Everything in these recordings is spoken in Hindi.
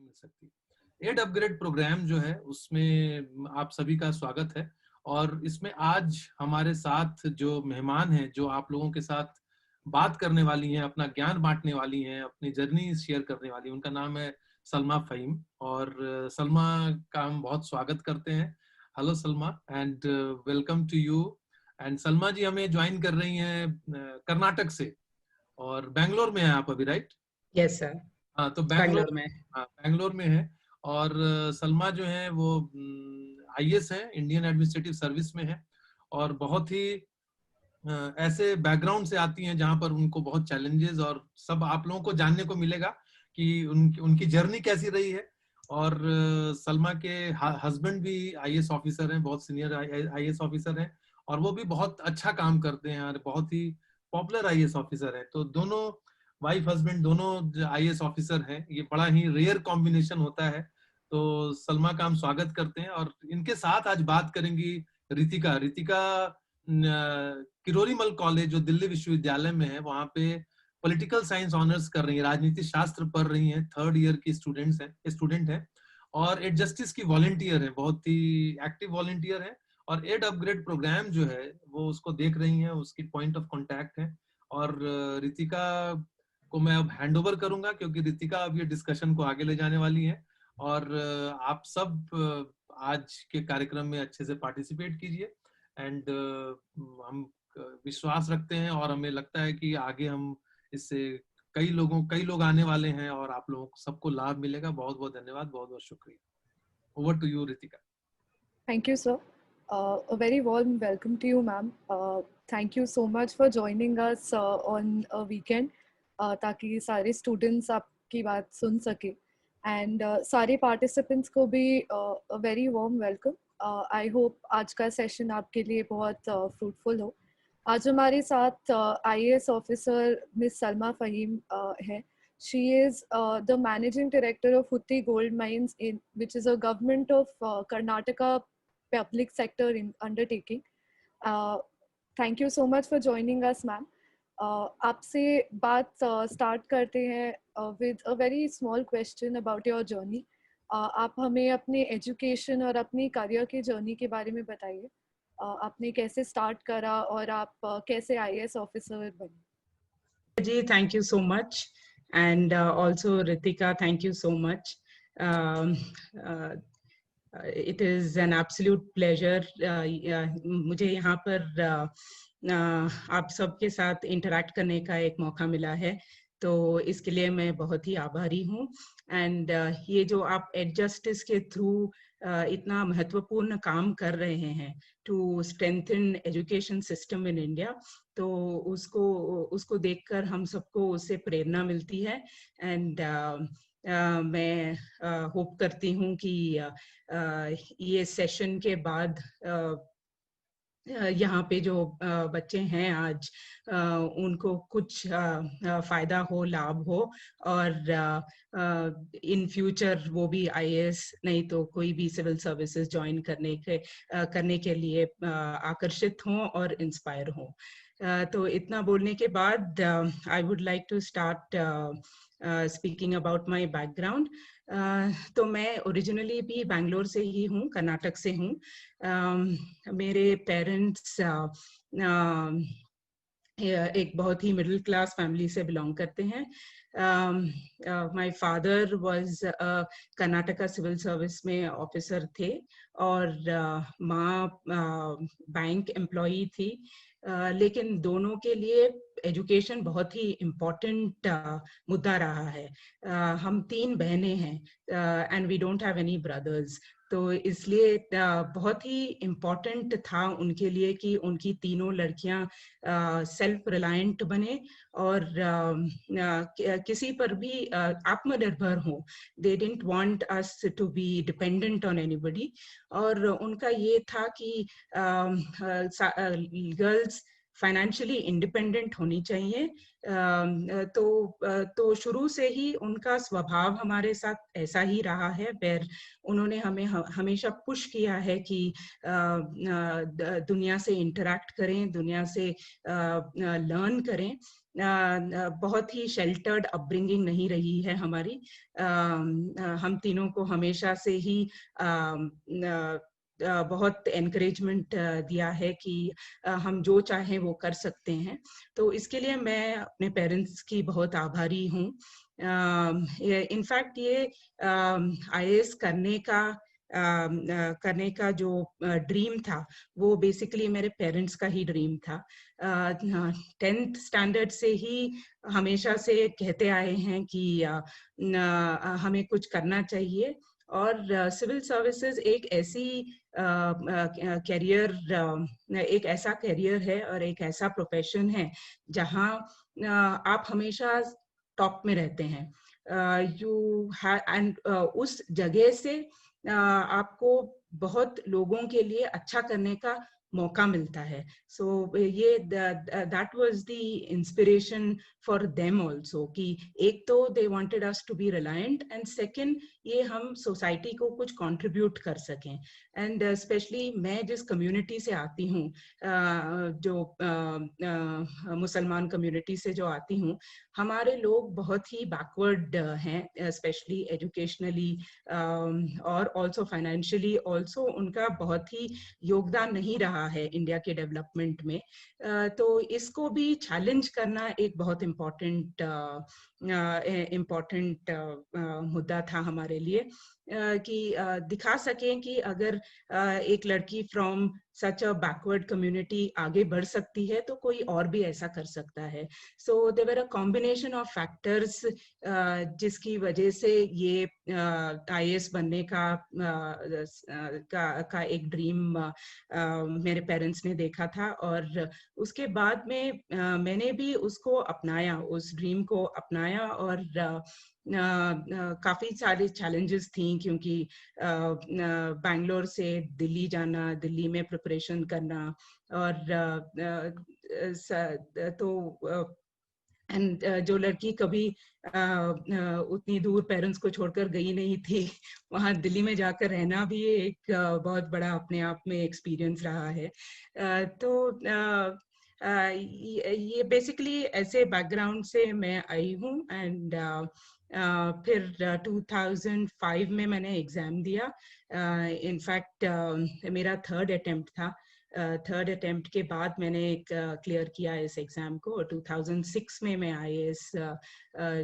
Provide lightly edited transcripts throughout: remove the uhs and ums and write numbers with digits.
मिल सकती। एड अपग्रेड प्रोग्राम जो है उसमें आप सभी का स्वागत है। और इसमें आज हमारे साथ जो मेहमान हैं, जो आप लोगों के साथ बात करने वाली हैं, अपना ज्ञान बांटने वाली हैं, अपनी जर्नी शेयर करने वाली हैं, उनका नाम है सलमा फ़हीम। और सलमा का हम बहुत स्वागत करते हैं। Hello Salma and welcome to you. And Salma ji हमें ज्वाइन कर रही हैं कर्नाटक से, और बैंगलोर में है आप अभी, राइट? Yes sir. हाँ, तो बैंगलोर में। हाँ, बैंगलोर में है। और सलमा जो है वो आईएएस है, इंडियन एडमिनिस्ट्रेटिव सर्विस में है। और बहुत ही ऐसे बैकग्राउंड से आती हैं जहां पर उनको बहुत चैलेंजेस और सब आप लोगों को जानने को मिलेगा कि उनकी जर्नी कैसी रही है। और सलमा के हस्बैंड भी आईएएस ऑफिसर हैं, बहुत सीनियर आईएएस ऑफिसर हैं, और वो भी बहुत अच्छा काम करते हैं और बहुत ही पॉपुलर आईएएस ऑफिसर हैं। तो दोनों वाइफ हस्बैंड दोनों आईएएस ऑफिसर हैं। ये बड़ा ही रेयर कॉम्बिनेशन होता है। तो सलमा का हम स्वागत करते हैं। और इनके साथ आज बात करेंगी रितिका। रितिका किरोरीमल कॉलेज जो दिल्ली विश्वविद्यालय में है, वहां पे पॉलिटिकल साइंस ऑनर्स कर रही है, राजनीति शास्त्र पढ़ रही हैं, 3rd ईयर की स्टूडेंट है। और एड जस्टिस की वॉलंटियर है, बहुत ही एक्टिव वॉलंटियर है। और एड अपग्रेड प्रोग्राम जो है वो उसको देख रही हैं, उसकी पॉइंट ऑफ कांटेक्ट है। और रितिका को मैं अब हैंड ओवर करूंगा, क्योंकि रितिका अब ये डिस्कशन को आगे ले जाने वाली है। और आप सब आज के कार्यक्रम में अच्छे से पार्टिसिपेट कीजिए। एंड हम विश्वास रखते हैं और हमें लगता है कि आगे हम इससे कई लोग आने वाले हैं और आप लोगों को सबको लाभ मिलेगा। बहुत बहुत धन्यवाद, बहुत बहुत शुक्रिया। Over to you Ritika. Thank you, sir. A very warm welcome to you, ma'am. Thank you so much for joining us on a weekend, ताकि सारे students आपकी बात सुन सके, and सारे participants को भी a very warm welcome. I hope आज का session आपके लिए बहुत fruitful हो। आज हमारे साथ IAS officer Miss Salma Fahim है। She is the managing director of Hutti Gold Mines, which is a government of Karnataka public sector undertaking. Thank you so much for joining us, ma'am. आपसे बात start करते हैं with a very small question about your journey. आप हमें अपने education और अपनी career के journey के बारे में बताइए। आपने कैसे start करा और आप कैसे IAS officer बने? जी, thank you so much, and also Ritika, thank you so much. It is an absolute pleasure मुझे यहाँ पर आप सबके साथ interact करने का एक मौका मिला है, तो इसके लिए मैं बहुत ही आभारी हूँ। एंड ये जो आप एड जस्टिस के थ्रू इतना महत्वपूर्ण काम कर रहे हैं to strengthen education system in India, तो उसको देखकर हम सबको उससे प्रेरणा मिलती है। एंड मैं होप करती हूँ कि ये सेशन के बाद यहाँ पे जो बच्चे हैं आज उनको कुछ फायदा हो, लाभ हो, और इन फ्यूचर वो भी आईएएस नहीं तो कोई भी सिविल सर्विसेज ज्वाइन करने के लिए आकर्षित हों और इंस्पायर हों। तो इतना बोलने के बाद I would like to start speaking about my background. तो मैं ओरिजिनली भी बैंगलोर से ही हूँ, कर्नाटक से हूँ। मेरे पेरेंट्स एक बहुत ही मिडिल क्लास फैमिली से बिलोंग करते हैं। My father was Karnataka civil service में ऑफिसर थे, और माँ बैंक एम्प्लॉई थी। लेकिन दोनों के लिए एजुकेशन बहुत ही इम्पोर्टेंट मुद्दा रहा है। हम 3 बहनें हैं and we don't have any brothers, तो इसलिए बहुत ही इम्पोर्टेंट था उनके लिए कि उनकी तीनों लड़कियां सेल्फ रिलायंट बने और किसी पर भी आत्मनिर्भर हो। They didn't want us to be dependent on anybody, और उनका ये था कि गर्ल्स फाइनेंशियली इंडिपेंडेंट होनी चाहिए। तो शुरू से ही उनका स्वभाव हमारे साथ ऐसा ही रहा है, वेर उन्होंने हमें हमेशा पुश किया है कि दुनिया से इंटरैक्ट करें, दुनिया से लर्न करें। बहुत ही शेल्टर्ड अपब्रिंगिंग नहीं रही है हमारी। हम तीनों को हमेशा से ही बहुत एनकरेजमेंट दिया है कि हम जो चाहें वो कर सकते हैं। तो इसके लिए मैं अपने पेरेंट्स की बहुत आभारी हूँ। इनफैक्ट ये IAS करने का जो ड्रीम था वो बेसिकली मेरे पेरेंट्स का ही ड्रीम था। 10th स्टैंडर्ड से ही हमेशा से कहते आए हैं कि हमें कुछ करना चाहिए, और सिविल सर्विसेज एक ऐसी कैरियर एक ऐसा कैरियर है और एक ऐसा प्रोफेशन है जहां आप हमेशा टॉप में रहते हैं। एंड उस जगह से आपको बहुत लोगों के लिए अच्छा करने का मौका मिलता है। सो ये that was the inspiration for them also कि एक तो they wanted us to be reliant, and second ये हम सोसाइटी को कुछ कंट्रीब्यूट कर सकें। एंड स्पेशली मैं जिस कम्युनिटी से आती हूँ, जो मुसलमान कम्युनिटी से जो आती हूँ, हमारे लोग बहुत ही बैकवर्ड हैं, स्पेशली एजुकेशनली और ऑल्सो फाइनेंशियली ऑल्सो उनका बहुत ही योगदान नहीं रहा है इंडिया के डेवलपमेंट में। तो इसको भी चैलेंज करना एक बहुत इम्पोर्टेंट मुद्दा था हमारे लिए, कि दिखा सकें कि अगर एक लड़की from such a backward community आगे बढ़ सकती है तो कोई और भी ऐसा कर सकता है। So there were a combination of factors जिसकी वजह से ये IAS बनने का एक ड्रीम मेरे पेरेंट्स ने देखा था, और उसके बाद में मैंने भी उसको अपनाया, उस ड्रीम को अपनाया। और काफी सारे चैलेंजेस थी, क्योंकि बैंगलोर से दिल्ली जाना, दिल्ली में प्रिपरेशन करना, और तो एंड जो लड़की कभी उतनी दूर पेरेंट्स को छोड़कर गई नहीं थी, वहाँ दिल्ली में जाकर रहना भी एक बहुत बड़ा अपने आप में एक्सपीरियंस रहा है। तो ये बेसिकली ऐसे बैकग्राउंड से मैं आई हूँ। एंड फिर 2005 में मैंने एग्जाम दिया। इनफैक्ट मेरा 3rd अटेम्प्ट था। 3rd अटेम्प्ट के बाद मैंने क्लियर किया इस एग्जाम को। 2006 में मैं IAS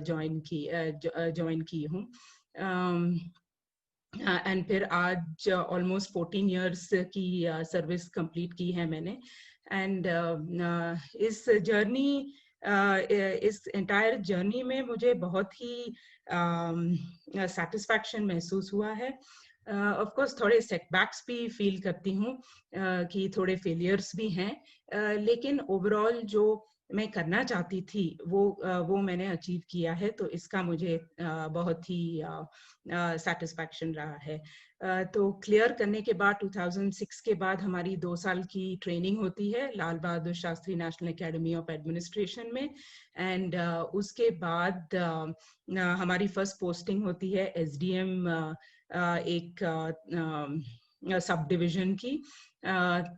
ज्वाइन की हूँ। एंड फिर आज ऑलमोस्ट 14 इयर्स की सर्विस कंप्लीट की है मैंने। एंड इस एंटायर जर्नी में मुझे बहुत ही सेटिस्फैक्शन महसूस हुआ है। ऑफ कोर्स थोड़े सेटबैक्स भी फील करती हूँ कि थोड़े फेलियर्स भी हैं, लेकिन ओवरऑल जो मैं करना चाहती थी वो मैंने अचीव किया है, तो इसका मुझे बहुत ही सेटिस्फैक्शन रहा है। तो क्लियर करने के बाद 2006 के बाद हमारी 2 साल की ट्रेनिंग होती है Lal Bahadur Shastri national academy of administration में। एंड उसके बाद हमारी फर्स्ट पोस्टिंग होती है SDM एक सब डिवीजन की।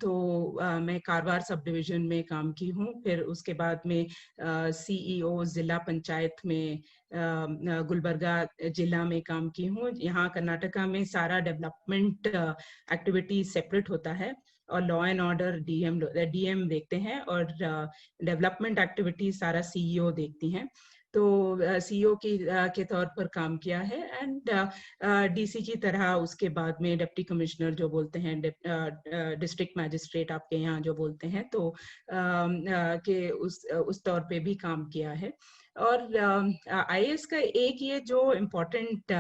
तो मैं कारवार सब डिवीजन में काम की हूँ। फिर उसके बाद में CEO जिला पंचायत में गुलबर्गा जिला में काम की हूँ। यहाँ कर्नाटका में सारा डेवलपमेंट एक्टिविटी सेपरेट होता है, और लॉ एंड ऑर्डर DM देखते हैं, और डेवलपमेंट एक्टिविटी सारा CEO देखती हैं। तो CEO के तौर पर काम किया है। एंड DC की तरह उसके बाद में डिप्टी कमिश्नर जो बोलते हैं, डिस्ट्रिक्ट मैजिस्ट्रेट आपके यहाँ जो बोलते हैं, तो के उस तौर पे भी काम किया है। और IAS का एक ये जो इम्पोर्टेंट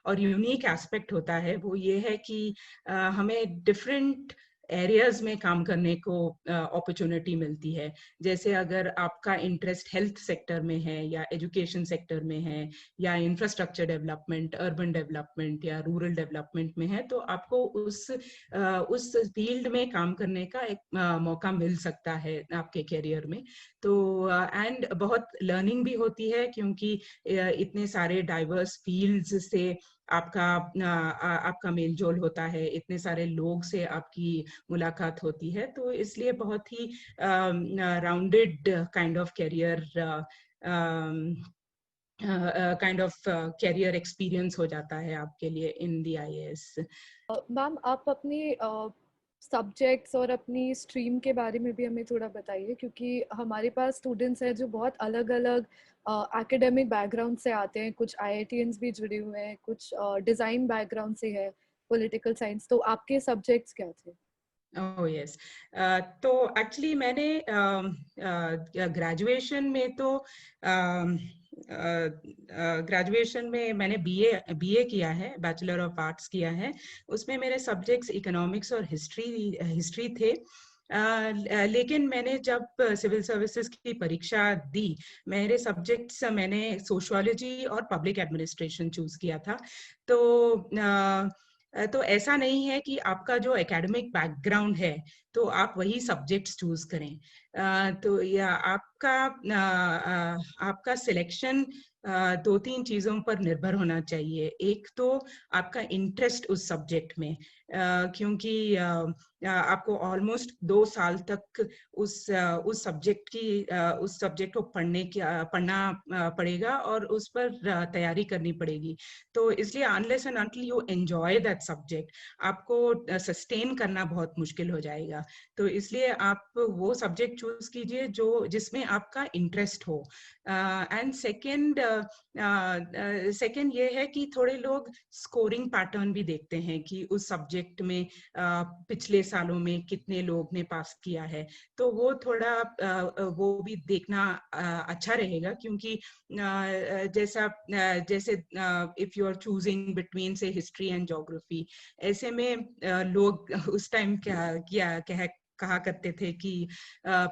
और यूनिक एस्पेक्ट होता है वो ये है कि हमें डिफरेंट एरियाज में काम करने को अपॉर्चुनिटी मिलती है। जैसे अगर आपका इंटरेस्ट हेल्थ सेक्टर में है या एजुकेशन सेक्टर में है या इंफ्रास्ट्रक्चर डेवलपमेंट, अर्बन डेवलपमेंट या रूरल डेवलपमेंट में है, तो आपको उस फील्ड में काम करने का एक मौका मिल सकता है आपके करियर में। तो एंड बहुत लर्निंग भी होती है, क्योंकि इतने सारे डाइवर्स फील्ड्स से आपका मेल जोल होता है, इतने सारे लोग से आपकी मुलाकात होती है, तो इसलिए बहुत ही rounded kind of career experience हो जाता है आपके लिए इन द IAS। मैम आप अपनी सब्जेक्ट्स और अपनी स्ट्रीम के बारे में भी हमें थोड़ा बताइए, क्योंकि हमारे पास स्टूडेंट्स हैं जो बहुत अलग अलग एकेडमिक बैकग्राउंड से आते हैं, कुछ IITians भी जुड़े हुए हैं, कुछ डिज़ाइन बैकग्राउंड से है, पॉलिटिकल साइंस। तो आपके सब्जेक्ट्स क्या थे? ओह यस, तो एक्चुअली मैंने ग्रेजुएशन में तो ग्रेजुएशन में मैंने बीए किया है, बैचलर ऑफ आर्ट्स किया है। उसमें मेरे सब्जेक्ट्स इकोनॉमिक्स और हिस्ट्री थे। लेकिन मैंने जब सिविल सर्विसेज की परीक्षा दी, मेरे सब्जेक्ट्स मैंने सोशियोलॉजी और पब्लिक एडमिनिस्ट्रेशन चूज किया था। तो ऐसा नहीं है कि आपका जो एकेडमिक बैकग्राउंड है तो आप वही सब्जेक्ट्स चूज करें। तो या आपका सिलेक्शन 2-3 चीजों पर निर्भर होना चाहिए। एक तो आपका इंटरेस्ट उस सब्जेक्ट में, क्योंकि आपको ऑलमोस्ट 2 साल तक उस सब्जेक्ट को पढ़ना पड़ेगा और उस पर तैयारी करनी पड़ेगी। तो इसलिए unless and until you enjoy that subject, आपको सस्टेन करना बहुत मुश्किल हो जाएगा। तो इसलिए आप वो सब्जेक्ट चूज कीजिए जिसमें आपका इंटरेस्ट हो। एंड सेकेंड ये है कि थोड़े लोग स्कोरिंग पैटर्न भी देखते हैं कि उस सब्जेक्ट में पिछले सालों में कितने लोग ने पास किया है, तो वो थोड़ा वो भी देखना अच्छा रहेगा, क्योंकि जैसे if you are choosing between से हिस्ट्री एंड ज्योग्राफी, ऐसे में लोग उस टाइम कहा करते थे कि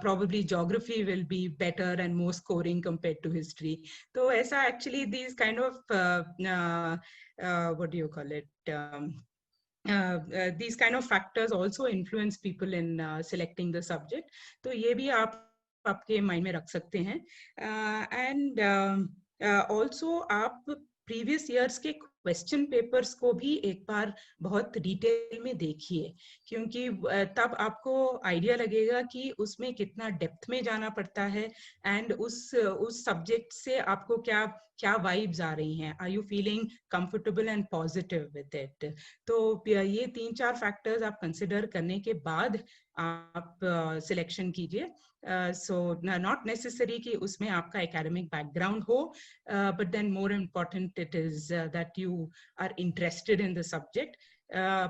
probably geography will be better and more scoring compared to history. तो ऐसा actually these kind of what do you call it, these kind of factors also influence people in selecting the subject. तो ये भी आप आपके माइंड में रख सकते हैं। एंड ऑल्सो आप प्रीवियस ईयर्स के क्वेश्चन पेपर्स को भी एक बार बहुत डिटेल में देखिए, क्योंकि तब आपको आइडिया लगेगा कि उसमें कितना डेप्थ में जाना पड़ता है एंड उस सब्जेक्ट से आपको क्या वाइब्स आ रही हैं, are you feeling comfortable and positive with it. तो ये 3-4 फैक्टर्स आप कंसिडर करने के बाद आप सिलेक्शन कीजिए। सो नॉट नेसेसरी कि उसमें आपका एकेडमिक बैकग्राउंड हो, but then more important it is that you are interested in the subject.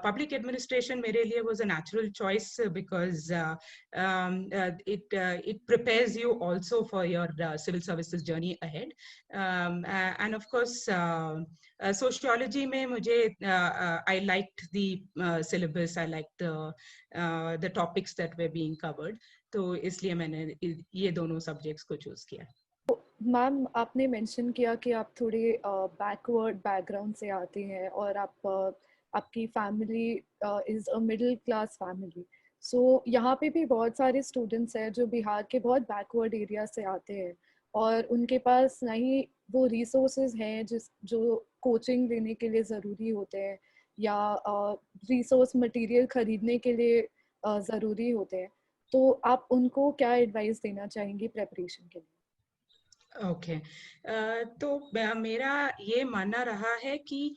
Public administration मेरे लिए was a natural choice because it prepares you also for your civil services journey ahead. And of course sociology में मुझे I liked the syllabus, I liked the topics that were being covered, तो इसलिए मैंने ये दोनों सब्जेक्ट्स को चूज किया। मैम आपने मेंशन किया कि आप थोड़े बैकवर्ड बैकग्राउंड से आते हैं और आपकी family is a middle class family. So यहाँ पे भी बहुत सारे स्टूडेंट्स हैं जो बिहार के बहुत बैकवर्ड एरिया से आते हैं और उनके पास नहीं वो रिसोर्सेज हैं जो कोचिंग लेने के लिए ज़रूरी होते हैं या रिसोर्स मटेरियल खरीदने के लिए ज़रूरी होते हैं। तो आप उनको क्या एडवाइस देना चाहेंगी प्रेपरेशन के लिए? ओके, तो मेरा ये मानना रहा है कि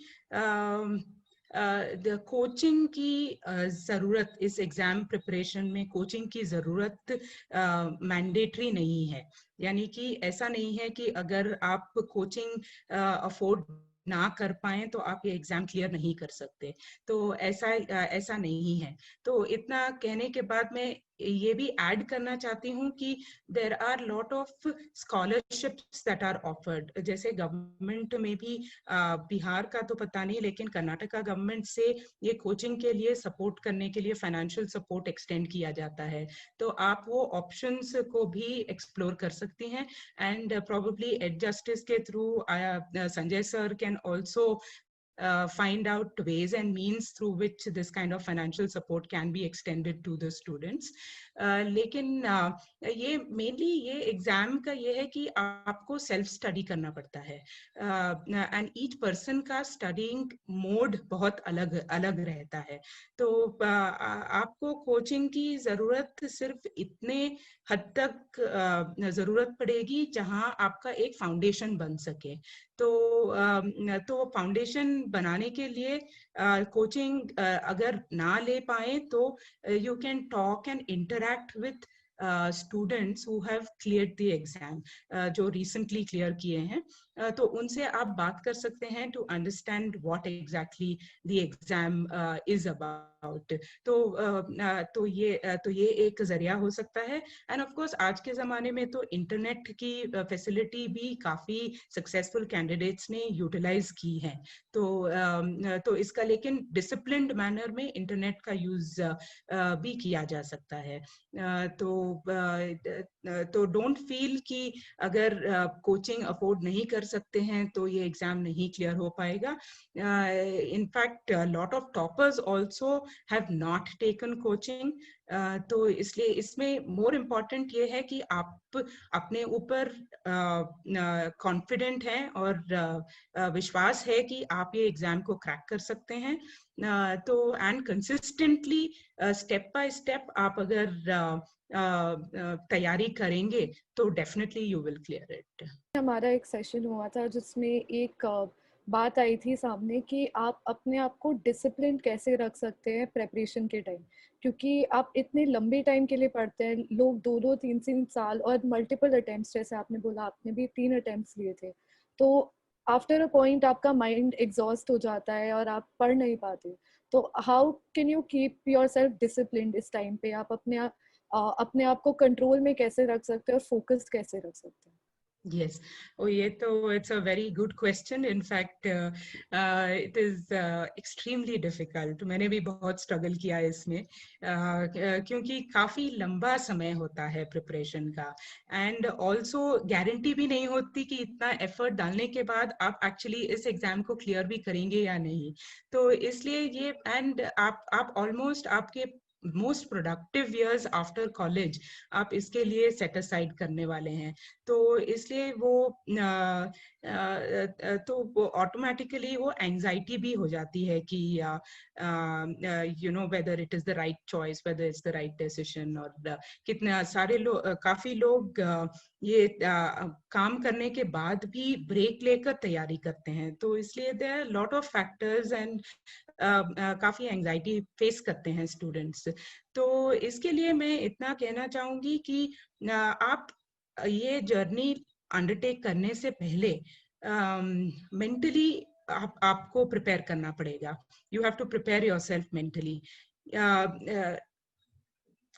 कोचिंग की ज़रूरत, इस एग्ज़ाम प्रिपरेशन में कोचिंग की ज़रूरत मैंडेटरी नहीं है। यानी कि ऐसा नहीं है कि अगर आप कोचिंग अफोर्ड ना कर पाएं तो आप ये एग्जाम क्लियर नहीं कर सकते, तो ऐसा नहीं है। तो इतना कहने के बाद मैं ये भी ऐड करना चाहती हूँ कि there are lot of scholarships that are offered, जैसे गवर्नमेंट में भी बिहार का तो पता नहीं, लेकिन कर्नाटका गवर्नमेंट से ये कोचिंग के लिए सपोर्ट करने के लिए फाइनेंशियल सपोर्ट एक्सटेंड किया जाता है, तो आप वो ऑप्शंस को भी एक्सप्लोर कर सकती हैं। एंड प्रोबेबली एड जस्टिस के through Sanjay sir can also find out ways and means through which this kind of financial support can be extended to the students. लेकिन ये मेनली ये एग्जाम का ये है कि आपको सेल्फ स्टडी करना पड़ता है, एंड ईच पर्सन का स्टडीइंग मोड बहुत अलग अलग रहता है, तो आपको कोचिंग की जरूरत सिर्फ इतने हद तक जरूरत पड़ेगी जहां आपका एक फाउंडेशन बन सके। तो फाउंडेशन बनाने के लिए कोचिंग अगर ना ले पाए तो you can talk and interact with students who have cleared the exam, जो recently clear किए हैं, तो उनसे आप बात कर सकते हैं to understand what exactly the exam is about. तो ये एक जरिया हो सकता है। एंड ऑफ कोर्स आज के जमाने में तो इंटरनेट की फैसिलिटी भी काफी सक्सेसफुल कैंडिडेट्स ने यूटिलाइज की है, तो इसका लेकिन डिसिप्लिन्ड मैनर में इंटरनेट का यूज भी किया जा सकता है। तो डोंट फील कि अगर कोचिंग अफोर्ड नहीं कर सकते हैं तो ये एग्जाम नहीं क्लियर हो पाएगा। In fact lot of toppers also have not taken coaching, तो इसलिए इसमें मोर इम्पॉर्टेंट ये है कि आप अपने ऊपर कॉन्फिडेंट हैं और विश्वास है कि आप ये एग्जाम को क्रैक कर सकते हैं। तो and consistently step by step आप अगर तैयारी करेंगे तो definitely you will clear it. हमारा एक सेशन हुआ था जिसमें एक बात आई थी सामने कि आप अपने आप को डिसिप्लिन कैसे रख सकते हैं प्रेपरेशन के टाइम, क्योंकि आप इतने लंबे टाइम के लिए पढ़ते हैं, लोग 2-2, 3-3 साल और मल्टीपल अटेम्प्ट्स, जैसे आपने बोला आपने भी 3 अटेम्प्ट्स लिए थे, तो आफ्टर अ पॉइंट आपका माइंड एग्जॉस्ट हो जाता है और आप पढ़ नहीं पाते। तो how can you keep your self disciplined इस टाइम पे? आप अपने आप को कंट्रोल में कैसे रख सकते हैं और फोकस कैसे रख सकते हैं? Yes, ये तो it's a very good question. In fact, it is extremely difficult. मैंने भी बहुत struggle किया इसमें, क्योंकि काफी लंबा समय होता है प्रिपरेशन का, and also गारंटी भी नहीं होती कि इतना एफर्ट डालने के बाद आप एक्चुअली इस एग्जाम को क्लियर भी करेंगे या नहीं। तो इसलिए ये एंड आप ऑलमोस्ट आपके most productive years after college आप इसके लिए सेट असाइड करने वाले हैं, तो इसलिए वो ऑटोमेटिकली वो एंजाइटी भी हो जाती है कि you know whether it is the right choice, whether it's the right decision, और कितने सारे लोग काफी लोग ये काम करने के बाद भी ब्रेक लेकर तैयारी करते हैं, तो इसलिए there are lot of factors and काफी एंजाइटी फेस करते हैं स्टूडेंट्स। तो इसके लिए मैं इतना कहना चाहूंगी कि आप ये जर्नी अंडरटेक करने से पहले मेंटली आपको प्रिपेयर करना पड़ेगा। You have to prepare yourself mentally.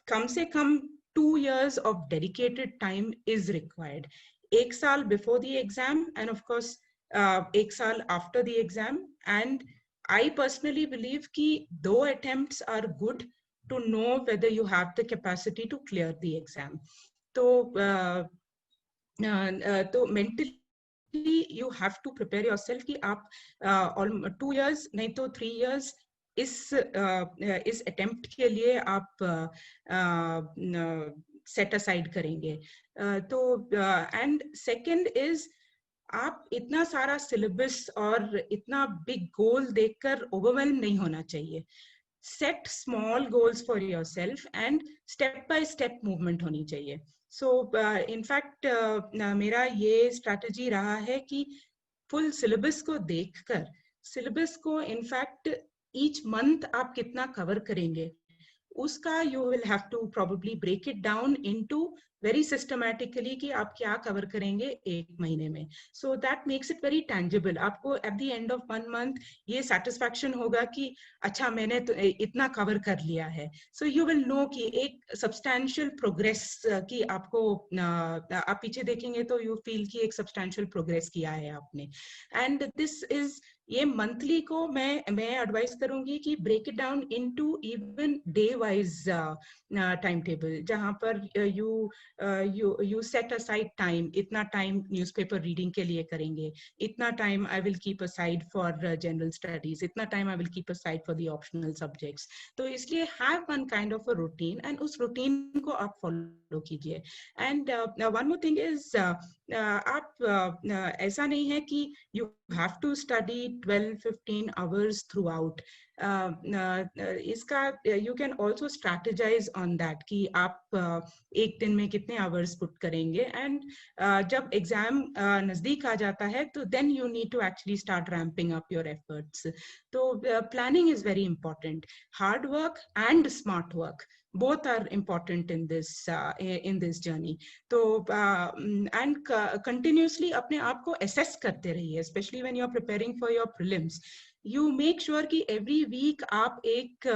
कम से कम 2 years of dedicated time is required. 1 साल before the exam and of course 1 साल after the exam, and I personally believe कि 2 attempts are good to know whether you have the capacity to clear the exam. तो mentally you have to prepare yourself कि आप 2 years नहीं तो 3 years इस अटेम्प्ट के लिए आप सेट असाइड करेंगे। तो एंड सेकंड इज आप इतना सारा सिलेबस और इतना बिग गोल देखकर ओवरवेल्म नहीं होना चाहिए। Set small goals for yourself and step by step movement होनी चाहिए। सो इनफैक्ट मेरा ये स्ट्रैटेजी रहा है कि फुल सिलेबस को देखकर, सिलेबस को इनफैक्ट ईच मंथ आप कितना कवर करेंगे उसका you will have to probably break it down into very systematically कि आप क्या cover करेंगे एक महीने में. So that makes it very tangible. आपको at the end of 1 month ये satisfaction होगा कि अच्छा मैंने तो इतना cover कर लिया है. So you will know कि एक substantial progress की आपको आप पीछे देखेंगे तो you feel कि एक substantial progress किया है आपने. And this is ये मंथली को मैं एडवाइस करूंगी कि break it down into even day wise time table, जहां पर यू सेट असाइड टाइम, इतना टाइम न्यूज़पेपर रीडिंग के लिए करेंगे, इतना time I will keep aside for general studies, इतना time I will keep aside for the optional subjects. तो इसलिए have one kind of a routine and उस रूटीन को आप फॉलो कीजिए. And one more thing is आप ऐसा नहीं है कि you have to study 12-15 hours throughout. इसका you can also strategize on that कि आप एक दिन में कितने hours put करेंगे. And जब exam नजदीक आ जाता है तो then you need to actually start ramping up your efforts. तो planning is very important. Hard work and smart work both are important in this journey. तो and continuously अपने आप को assess करते रहिए, especially when you are preparing for your prelims. You make sure कि every week आप एक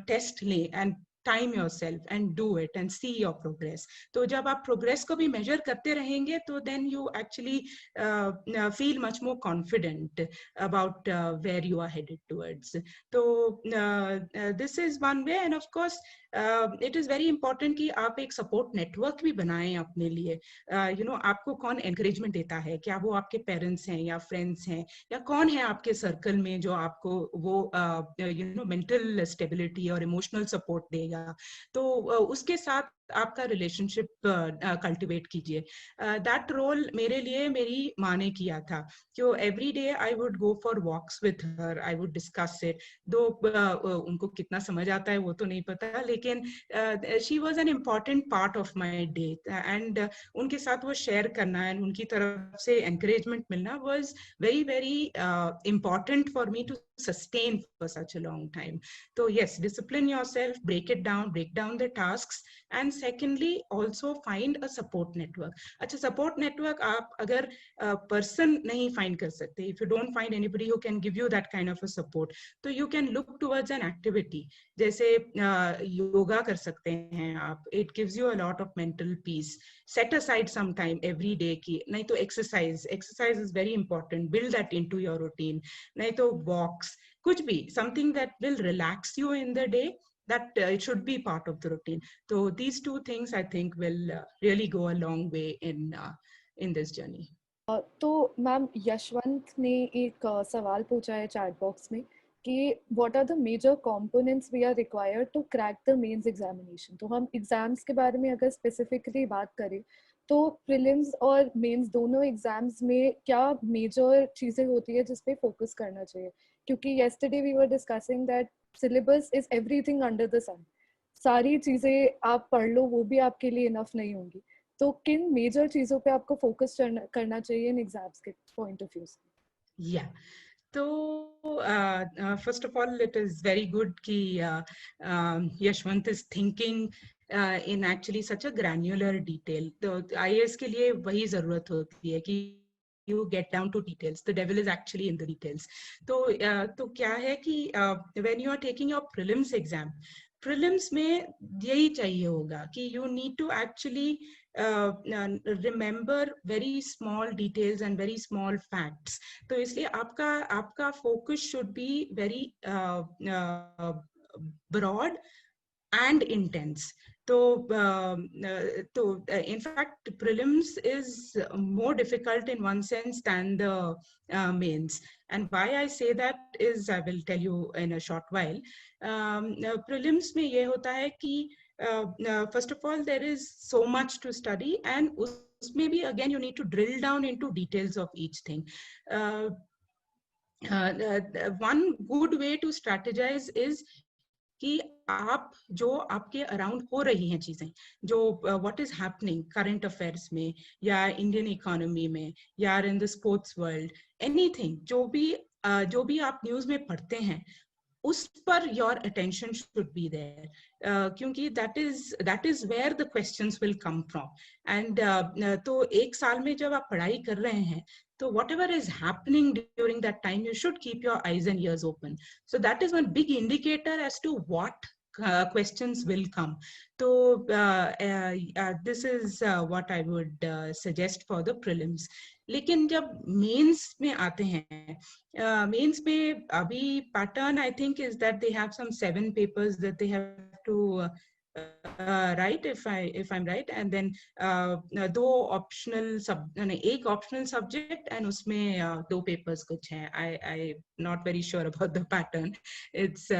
test लें and time yourself and do it and see your progress. तो जब आप progress को भी measure करते रहेंगे तो then you actually feel much more confident about where you are headed towards. So this is one way. And of course it is very important कि आप एक support network भी बनाएं अपने लिए. You know, आपको कौन encouragement देता है, क्या वो आपके parents हैं या friends हैं या कौन है आपके circle में जो आपको वो you know mental stability और emotional support देगा. तो उसके साथ आपका रिलेशनशिप कल्टिवेट कीजिए. दैट रोल मेरे लिए मेरी माँ ने किया था. So every day I would go for walks with her. I would discuss it. दो उनको कितना समझ आता है वो तो नहीं पता, लेकिन she was an important part of my day. And उनके साथ वो शेयर करना and उनकी तरफ से encouragement मिलना was very very important for me to sustain for such a long time. So yes, discipline yourself, break down the tasks, and secondly also find a support network. अच्छा, support network आप अगर person नहीं find कर सकते, if you don't find anybody who can give you that kind of a support, तो you can look towards an activity. जैसे योगा कर सकते हैं आप, it gives you a lot of mental peace. Set aside some time every day की, नहीं तो exercise is very important, build that into your routine. नहीं तो walks, कुछ भी, something that will relax you in the day, that it should be part of the routine. So these two things I think will really go a long way in this journey. तो मैम यशवंत ने एक सवाल पूछा है चैट बॉक्स में कि what are the major components we are required to crack the mains examination. तो हम एग्जाम्स के बारे में अगर स्पेसिफिकली बात करें तो प्रीलिम्स और मेंस दोनों एग्जाम्स में क्या मेजर चीजें होती है जिस पे फोकस करना चाहिए, क्योंकि yesterday we were discussing that syllabus is everything under the sun. सारी चीजें आप पढ़ लो वो भी आपके लिए इनफ नहीं होंगी. तो किन मेजर चीजों पे आपको फोकस करना चाहिए इन एग्जाम्स के पॉइंट ऑफ व्यू से? या तो first of all it is very good कि Yashwant is thinking in actually such a granular detail. तो IAS के लिए वही जरूरत होती है कि you get down to details. The devil is actually in the details. तो क्या है कि when you are taking your prelims exam, prelims में यही चाहिए होगा कि you need to actually remember very small details and very small facts. तो इसलिए आपका focus should be very broad and intense. So in fact prelims is more difficult in one sense than the mains, and why I say that is I will tell you in a short while. Prelims में ये होता है कि first of all there is so much to study, and उसमें भी again you need to drill down into details of each thing. One good way to strategize is कि आप जो आपके अराउंड हो रही हैं चीजें, जो what is happening current affairs में या इंडियन इकोनॉमी में या in the sports world, anything, जो भी आप न्यूज में पढ़ते हैं उस पर your attention should be there, क्योंकि that is where the questions will come from. And तो एक साल में जब आप पढ़ाई कर रहे हैं, so whatever is happening during that time, you should keep your eyes and ears open. So that is one big indicator as to what questions will come. So this is what I would suggest for the prelims. लेकिन जब मेंस में आते हैं, मेंस में अभी pattern I think is that they have some 7 papers that they have to right, if I'm right, and then दो ऑप्शनल एक ऑप्शनल सब्जेक्ट एंड उसमें 2 पेपर्स कुछ हैं. I not very sure about the pattern. It's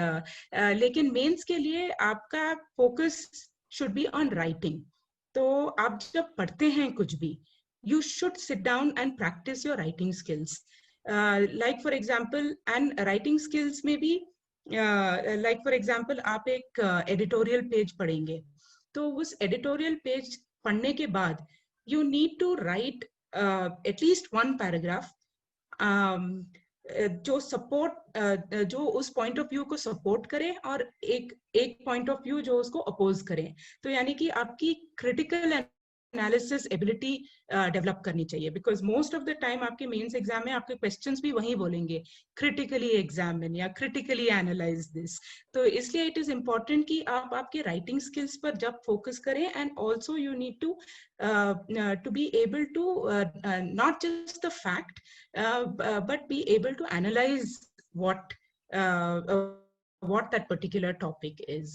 लेकिन मेंस के लिए आपका focus should be on writing. तो आप जब पढ़ते हैं कुछ भी, you should sit down and practice your writing skills. Like for example, and writing skills में भी like for example, आप एक editorial page पढ़ेंगे, तो उस editorial page पढ़ने के बाद you need to write at least 1 paragraph जो support जो उस point of view को support करे और एक point of view जो उसको oppose करे. तो यानी कि आपकी critical एनालिसिस एबिलिटी डेवलप करनी चाहिए, because most of the time आपके मेंस एग्जाम में आपके क्वेश्चंस भी वही बोलेंगे, क्रिटिकली एग्जामिन या क्रिटिकली एनालाइज दिस. तो इसलिए इट इज इम्पोर्टेंट कि आप आपके राइटिंग स्किल्स पर जब फोकस करें, and also you need to be able to not just the fact but be able to analyse what that particular topic is.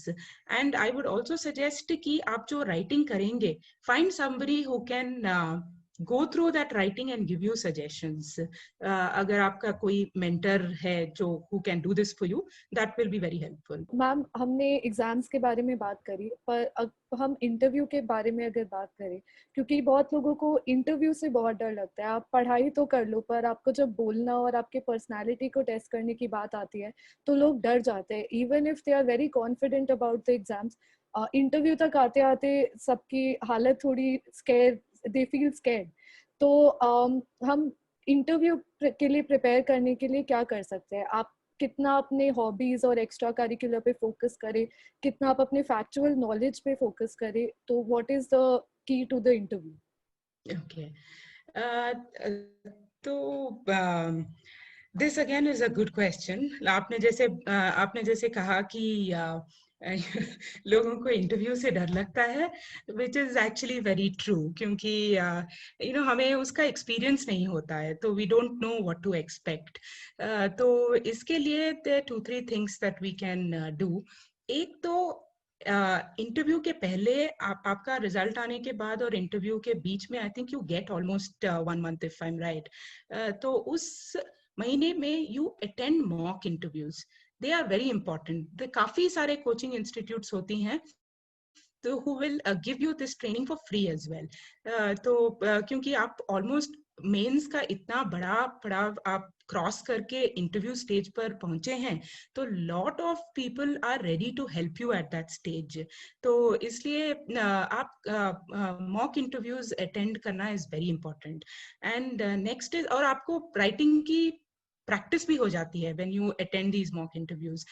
And I would also suggest कि आप जो writing करेंगे, find somebody who can go through that writing and give you suggestions. अगर आपका कोई mentor है जो who can do this for you, that will be very helpful. Ma'am, हमने एग्जाम्स के बारे में बात करी, पर अब हम इंटरव्यू के बारे में अगर बात करें, क्योंकि बहुत लोगों को इंटरव्यू से बहुत डर लगता है. आप पढ़ाई तो कर लो, पर आपको जब बोलना और आपके पर्सनालिटी को टेस्ट करने की बात आती है तो लोग डर जाते हैं. Even if they are very confident about the exams, interview तक आते आते सबकी हालत थोड़ी स्केयर, दे फील स्केर्ड. तो हम इंटरव्यू के लिए प्रिपेयर करने के लिए क्या कर सकते हैं? आप कितना अपने हॉबीज और एक्स्ट्रा करिकुलर पे फोकस करें, कितना आप अपने फैक्चुअल नॉलेज पे फोकस करें, तो what is the key to the interview? Okay. तो this again is a good question. आपने जैसे कहा कि लोगों को इंटरव्यू से डर लगता है, which is actually very true, क्योंकि हमें उसका एक्सपीरियंस नहीं होता है, तो we don't know what to expect. तो इसके लिए there are 2-3 things that we can do. एक तो इंटरव्यू के पहले आपका रिजल्ट आने के बाद और इंटरव्यू के बीच में I think you get almost 1 month if I'm right. तो उस महीने में you attend mock interviews. They are very important. काफी सारे कोचिंग इंस्टीट्यूट्स होती हैं तो who will give you this training for free as well. तो क्योंकि आप ऑलमोस्ट मेंस का इतना बड़ा पड़ाव आप क्रॉस करके इंटरव्यू स्टेज पर पहुंचे हैं, तो lot of people are ready to help you at that stage. तो इसलिए आप मॉक इंटरव्यूज अटेंड करना is very important. And next is, और आपको राइटिंग की प्रैक्टिस भी हो जाती है when you attend these mock interviews.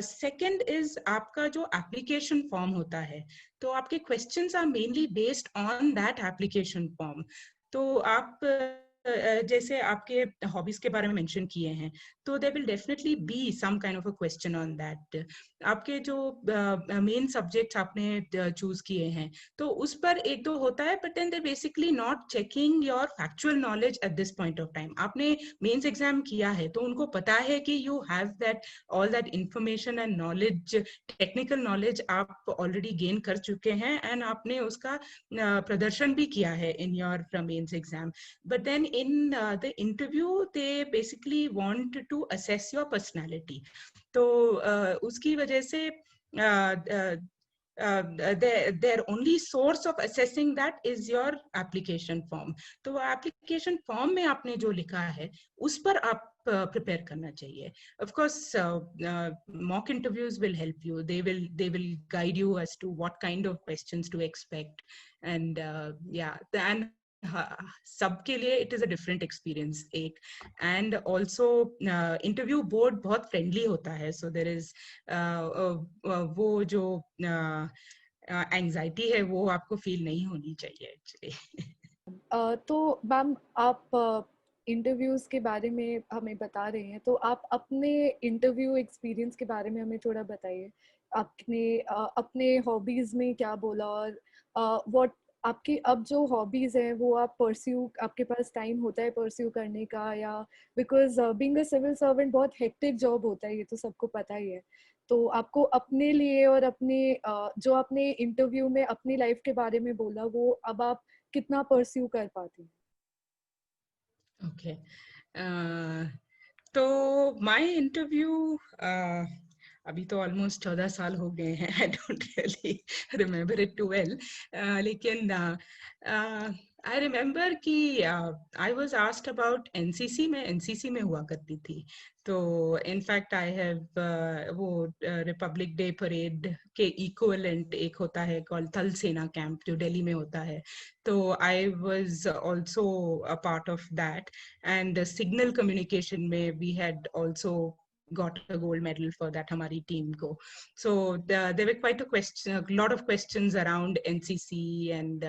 Second is आपका जो application form होता है, तो आपके questions are mainly based on that application form. तो आप जैसे आपके हॉबीज के बारे में मेंशन किए हैं, तो there will definitely be some kind of a question on that. आपके जो मेन सब्जेक्ट्स आपने चूज किए हैं, तो उस पर 1-2 होता है, but then they're basically not checking your factual knowledge at this point of time. आपने मेंस एग्जाम किया है तो उनको पता है कि you have that all that information and knowledge, technical knowledge आप already gain कर चुके हैं, and आपने उसका प्रदर्शन भी किया है in your mains exam. But then in the interview they basically want to assess your personality. तो उसकी वजह से their only source of assessing that is your application form. तो application form में आपने जो लिखा है उस पर आप prepare करना चाहिए. Of course, mock interviews will help you. They will guide you as to what kind of questions to expect, and yeah, and सबके लिए it is a different experience एक. एंड ऑल्सो इंटरव्यू बोर्ड बहुत फ्रेंडली होता है, सो देयर इज वो जो एंजाइटी है वो आपको फील नहीं होनी चाहिए एक्चुअली. तो मैम आप इंटरव्यूज के बारे में हमें बता रहे हैं, तो आप अपने इंटरव्यू एक्सपीरियंस के बारे में हमें थोड़ा बताइए. आपने अपने हॉबीज में क्या बोला, और व्हाट आपकी अब जो हॉबीज हैं वो आप परस्यू, आपके पास टाइम होता है परस्यू करने का, या because being a civil servant बहुत हेक्टिक जॉब होता है, ये तो सबको पता ही है. तो आपको अपने लिए और अपने जो आपने इंटरव्यू में अपनी लाइफ के बारे में बोला, वो अब आप कितना परस्यू कर पाती हैं? ओके. तो माय इंटरव्यू अभी तो ऑलमोस्ट 14 साल हो गए हैं. I don't really remember it too well, लेकिन आई रिमेम्बर कि I was asked about NCC. में एनसीसी में हुआ करती थी, तो इनफैक्ट आई हैव वो रिपब्लिक डे परेड के इक्विवेलेंट एक होता है कॉल्ड थल सेना कैंप, जो दिल्ली में होता है. तो I was also a part of that, and signal communication में we had also got a gold medal for that हमारी team को. So there were quite a lot of questions around NCC and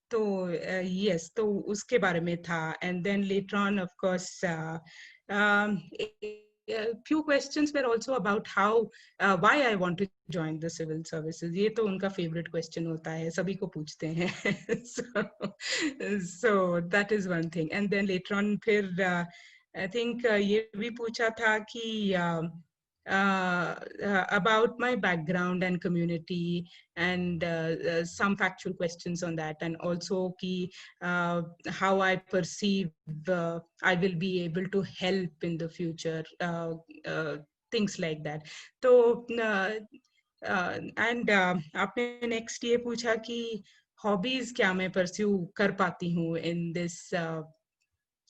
तो yes, तो उसके बारे में था. And then later on, of course, a few questions were also about how why I want to join the civil services. ये तो उनका favorite question होता है, सभी को पूछते हैं. So that is one thing. And then later on फिर I think ये भी पूछा था कि about my background and community, and some factual questions on that, and also ki, how I perceive I will be able to help in the future, things like that. So and आपने next ये पूछा कि hobbies क्या मैं pursue कर पाती हूँ in this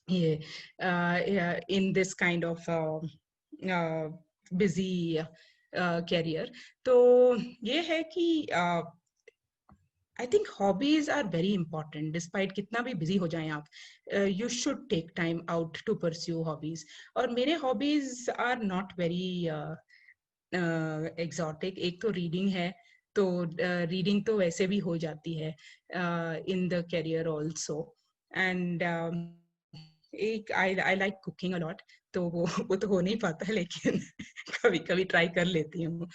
in this kind of busy career. तो ये है कि I think hobbies are very important. Despite कितना भी busy हो जाएं आप, you should take time out to pursue hobbies. और मेरे hobbies are not very exotic. एक तो reading है, तो reading तो वैसे भी हो जाती है in the career also. And एक I like cooking a lot, तो वो तो हो नहीं पाता, लेकिन कभी कभी ट्राई कर लेती हूँ.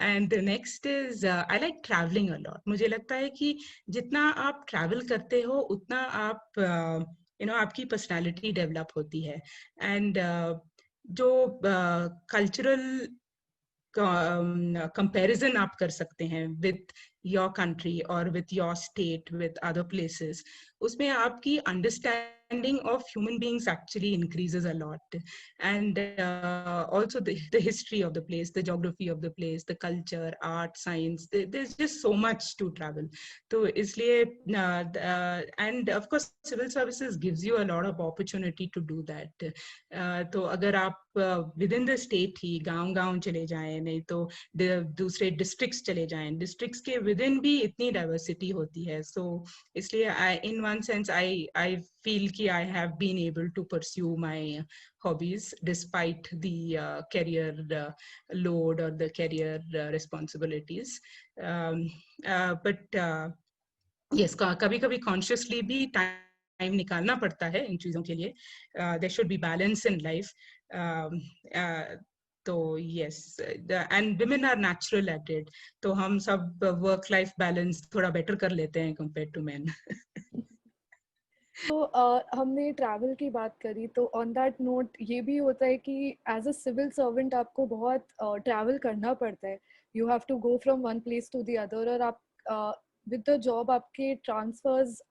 And next is I like travelling a lot. मुझे लगता है कि जितना आप ट्रैवल करते हो उतना आप आपकी पर्सनालिटी डेवलप होती है. एंड जो कल्चरल कंपैरिजन आप कर सकते हैं विथ योर कंट्री और with your state, with other places, उसमें आपकी understanding of human beings actually increases a lot. And also the history of the place, the geography of the place, the culture, art, science, there's just so much to travel. तो इसलिए and of course civil services gives you a lot of opportunity to do that. तो अगर आप within the state ही गांव चले जाएं, नहीं तो दूसरे डिस्ट्रिक्ट्स चले जाएं, डिस्ट्रिक्ट्स के within भी इतनी डाइवर्सिटी होती है. So इसलिए in one sense I feel कि I have been able to pursue my hobbies despite the career load or the career responsibilities. But yes, कभी-कभी consciously भी टाइम निकालना पड़ता है इन चीजों के लिए. There should be balance in life. तो yes, and women are natural at it. तो हम सब work life balance थोड़ा better कर लेते हैं compared to men. तो हमने ट्रैवल की बात करी, तो ऑन दैट नोट ये भी होता है कि एज अ सिविल सर्वेंट आपको बहुत ट्रैवल करना पड़ता है. You have to go from one place to the other, और आप विद द जॉब आपके ट्रांसफर्स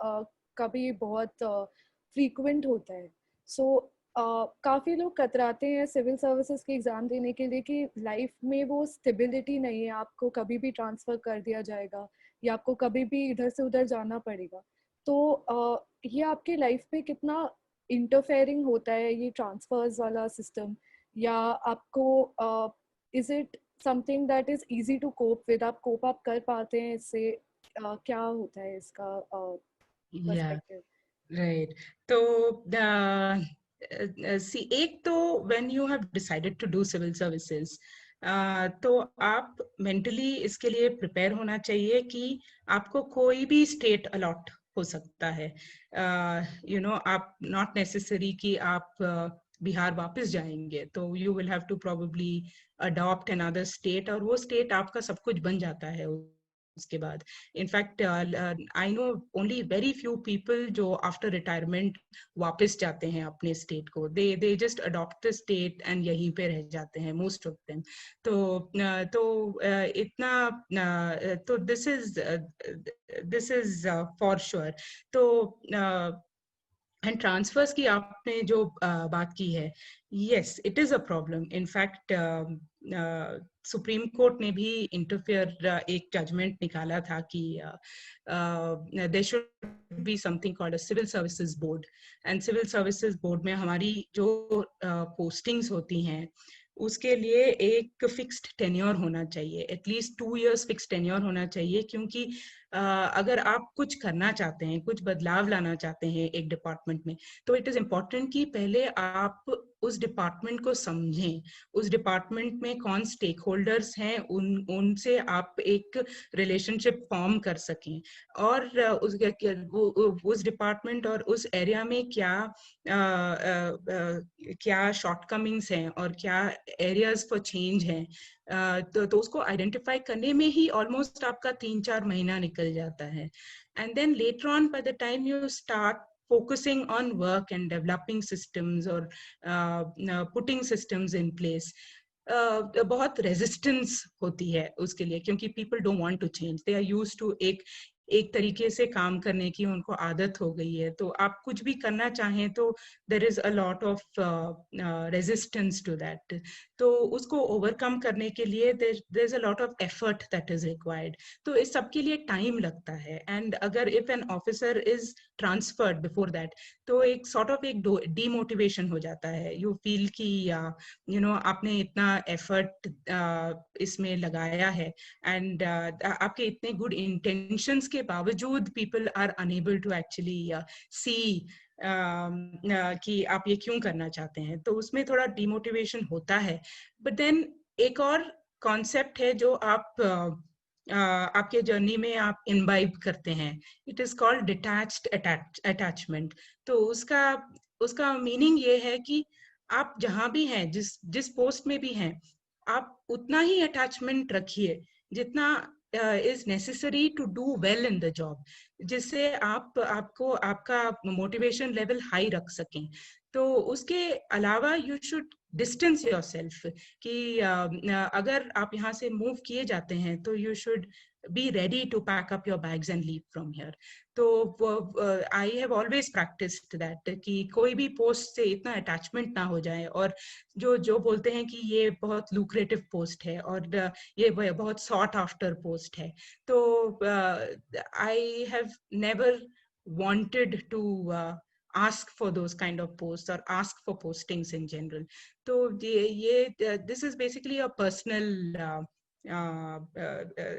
का भी बहुत फ्रीक्वेंट होता है. सो काफ़ी लोग कतराते हैं सिविल सर्विसेज के एग्ज़ाम देने के लिए कि लाइफ में वो स्टेबिलिटी नहीं है, आपको कभी भी ट्रांसफ़र कर दिया जाएगा या आपको कभी भी इधर से उधर जाना पड़ेगा. तो ये आपके लाइफ पे कितना इंटरफेयरिंग होता है ये ट्रांसफर्स वाला सिस्टम, या आपको is it something that is easy to cope with, आप कोप अप कर पाते हैं इससे? क्या होता है इसका Yeah, पर्सपेक्टिव? right. तो see, एक तो when you have decided to do civil services, तो आप mentally इसके लिए prepare होना चाहिए कि आपको कोई भी state allot हो सकता है. You know, आप not necessary कि आप बिहार वापस जाएंगे, तो you will have to probably adopt another state, और वो state आपका सब कुछ बन जाता है उसके बाद. In fact I know only very few people जो आफ्टर रिटायरमेंट वापस जाते हैं अपने स्टेट को. They just adopt the state and यहीं पे रह जाते हैं मोस्ट ऑफ देम. तो इतना तो दिस इज फॉर श्योर. तो एंड ट्रांसफर्स की आपने जो बात की है, yes it is a problem. In fact Supreme Court ने भी इंटरफेयर एक जजमेंट निकाला था कि there should be something called a civil services board. And civil services board में हमारी जो पोस्टिंग्स होती हैं उसके लिए एक फिक्स्ड टेन्योर होना चाहिए, एटलीस्ट 2 years फिक्स्ड टेन्योर होना चाहिए. क्योंकि अगर आप कुछ करना चाहते हैं, कुछ बदलाव लाना चाहते हैं एक डिपार्टमेंट में, तो इट इज इम्पोर्टेंट कि पहले आप उस डिपार्टमेंट को समझें, उस डिपार्टमेंट में कौन स्टेक होल्डर्स हैं, उनसे आप एक रिलेशनशिप फॉर्म कर सकें, और उस डिपार्टमेंट और उस एरिया में क्या शॉर्टकमिंग्स हैं और क्या एरियाज फॉर चेंज हैं. तो उसको आइडेंटिफाई करने में ही ऑलमोस्ट आपका 3-4 महीना निकल जाता है. And then later on by the time you start focusing on work and developing systems or putting systems in place, बहुत रेजिस्टेंस होती है उसके लिए, क्योंकि people don't want to change. They are used to एक तरीके से काम करने की उनको आदत हो गई है. तो आप कुछ भी करना चाहें तो there is a lot of resistance to that. तो उसको ओवरकम करने के लिए there is a lot of effort that is required. तो इस सब के लिए टाइम लगता है. एंड अगर if an officer is transferred before that, तो एक सॉर्ट ऑफ एक डीमोटिवेशन हो जाता है. यू फील कि यू नो आपने इतना एफर्ट इसमें लगाया है, एंड आपके इतने गुड इंटेंशंस के बावजूद people are unable to actually see कि आप ये क्यों करना चाहते हैं. तो उसमें थोड़ा डिमोटिवेशन होता है. बट देन एक और कॉन्सेप्ट है जो आप आपके जर्नी में आप इम्बाइब करते हैं. It is called detached attachment. तो उसका मीनिंग ये है कि आप जहां भी हैं, जिस पोस्ट में भी हैं, आप उतना ही अटैचमेंट रखिए जितना is necessary to do well in the job, जिससे आपको आपका मोटिवेशन लेवल हाई रख सकें. तो उसके अलावा यू शुड डिस्टेंस योरसेल्फ कि अगर आप यहाँ से मूव किए जाते हैं तो you should be ready to pack up your bags and leave from here. तो I have always practiced that कि कोई भी पोस्ट से इतना अटैचमेंट ना हो जाए, और जो बोलते हैं कि ये बहुत लुक्रेटिव पोस्ट है और ये बहुत सॉट आफ्टर पोस्ट है, तो I have never wanted to ask for those kind of posts or ask for postings in general. तो ये this is basically a personal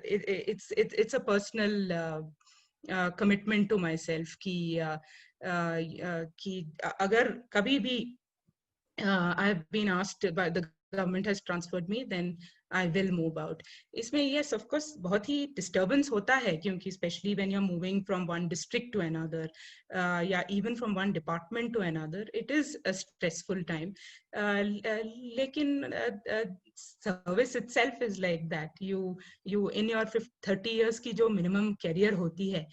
it's a personal commitment to myself कि अगर कभी भी I have been asked by the government has transferred me, then I will move out. इसमें yes of course बहुत ही disturbance होता है, क्योंकि especially when you're moving from one district to another, या even from one department to another, it is a stressful time. लेकिन service itself is like that. You in your 30 years की जो minimum career होती है,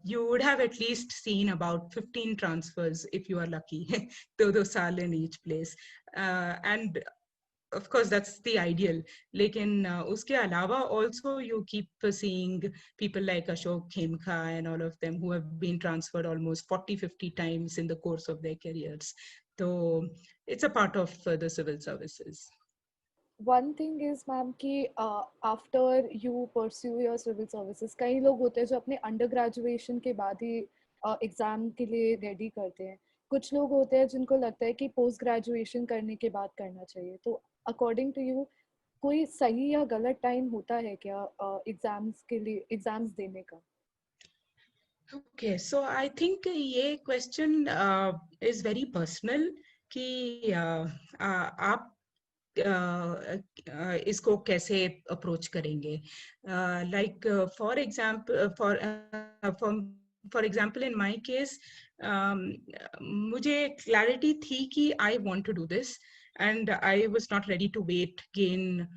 you would have at least seen about 15 transfers if you are lucky. 2 साल in each place, and of course that's the ideal. लेकिन उसके अलावा also you keep seeing people like Ashok Khemka and all of them who have been transferred almost 40-50 times in the course of their careers. So it's a part of the civil services. One thing is ma'am कि after you pursue your civil services, कई लोग होते हैं जो अपने अंडर ग्रेजुएशन के बाद ही एग्जाम के लिए रेडी करते हैं. कुछ लोग होते हैं जिनको लगता है कि पोस्ट ग्रेजुएशन करने के बाद करना चाहिए. तो अकॉर्डिंग टू यू कोई सही या गलत टाइम होता है क्या एग्जाम्स के लिए, एग्जाम्स देने का? Okay, so I think ये question is very personal कि आप इसको कैसे अप्रोच करेंगे. Like for example, for example in my case, मुझे clarity थी कि I want to do this and I was not ready to wait, gain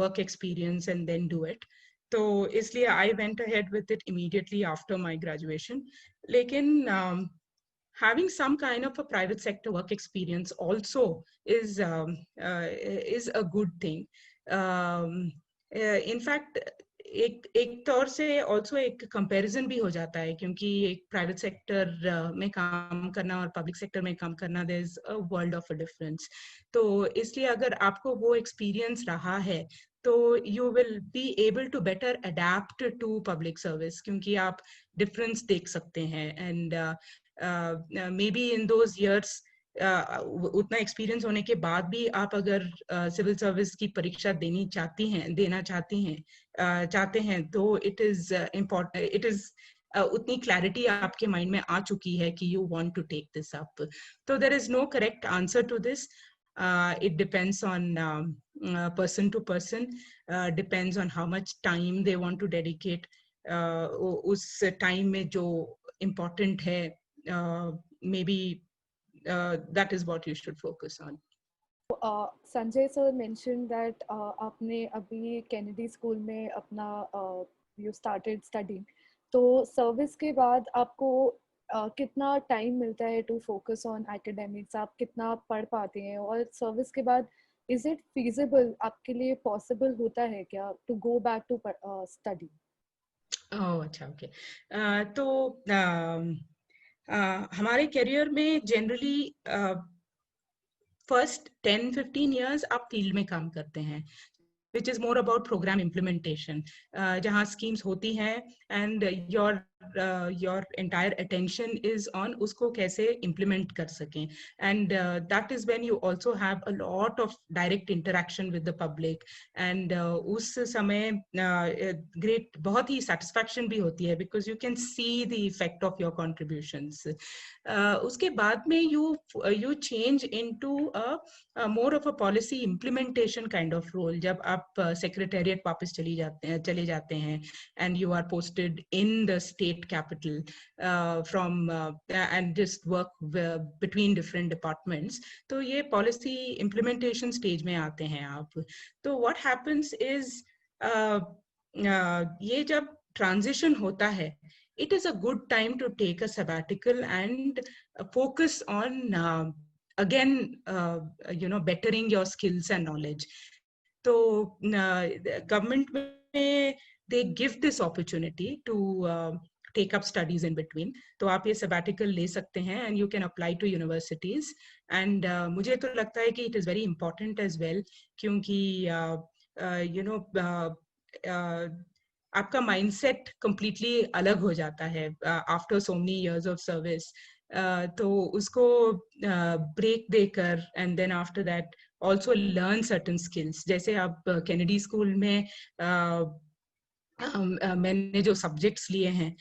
work experience and then do it. तो इसलिए I went ahead with it immediately after my graduation. लेकिन having some kind of a private sector work experience also is a good thing. In fact, एक तौर से also एक comparison भी हो जाता है क्योंकि एक private sector में काम करना और public sector में काम करना there is a world of a difference. तो इसलिए अगर आपको वो experience रहा है तो you will be able to better adapt to public service क्योंकि आप difference देख सकते हैं and maybe in those years उतना एक्सपीरियंस होने के बाद भी आप अगर सिविल सर्विस की परीक्षा देना चाहते हैं तो it is important, it is उतनी क्लैरिटी आपके माइंड में आ चुकी है कि you want to take this up. तो there is no correct answer to this. It depends on person to person, depends on how much time they want to dedicate. उस टाइम में जो important है, maybe that is what you should focus on. Sanjay sir mentioned that आपने अभी Kennedy School में अपना you started studying. तो सर्विस के बाद आपको कितना टाइम मिलता है टू फोकस ऑन एकेडमिक्स? आप कितना पढ़ पाते हैं? और सर्विस के बाद इज इट फीजिबल, आपके लिए पॉसिबल होता है क्या to go back to study? अच्छा, ओके. तो हमारे करियर में जनरली फर्स्ट 10-15 years आप फील्ड में काम करते हैं, which is more about program implementation, जहाँ schemes होती हैं and your entire attention is on उसको कैसे implement कर सकें, and that is when you also have a lot of direct interaction with the public and उस समय great बहुत ही satisfaction भी होती है because you can see the effect of your contributions. उसके बाद में you change into a more of a policy implementation kind of role जब आप secretariat वापस चले जाते हैं and you are posted in the state capital from and just work between different departments. तो ये policy implementation stage में आते हैं आप. तो what happens is ये जब transition होता है, it is a good time to take a sabbatical and focus on again bettering your skills and knowledge. So government में they give this opportunity to take up studies in between. तो आप ये sabbatical ले सकते हैं and you can apply to universities. And मुझे तो लगता है कि it is very important as well क्योंकि आपका mindset completely अलग हो जाता है after so many years of service. तो उसको break देकर and then after that also learn certain skills. जैसे आप Kennedy School में मैंने जो सब्जेक्ट्स लिए हैं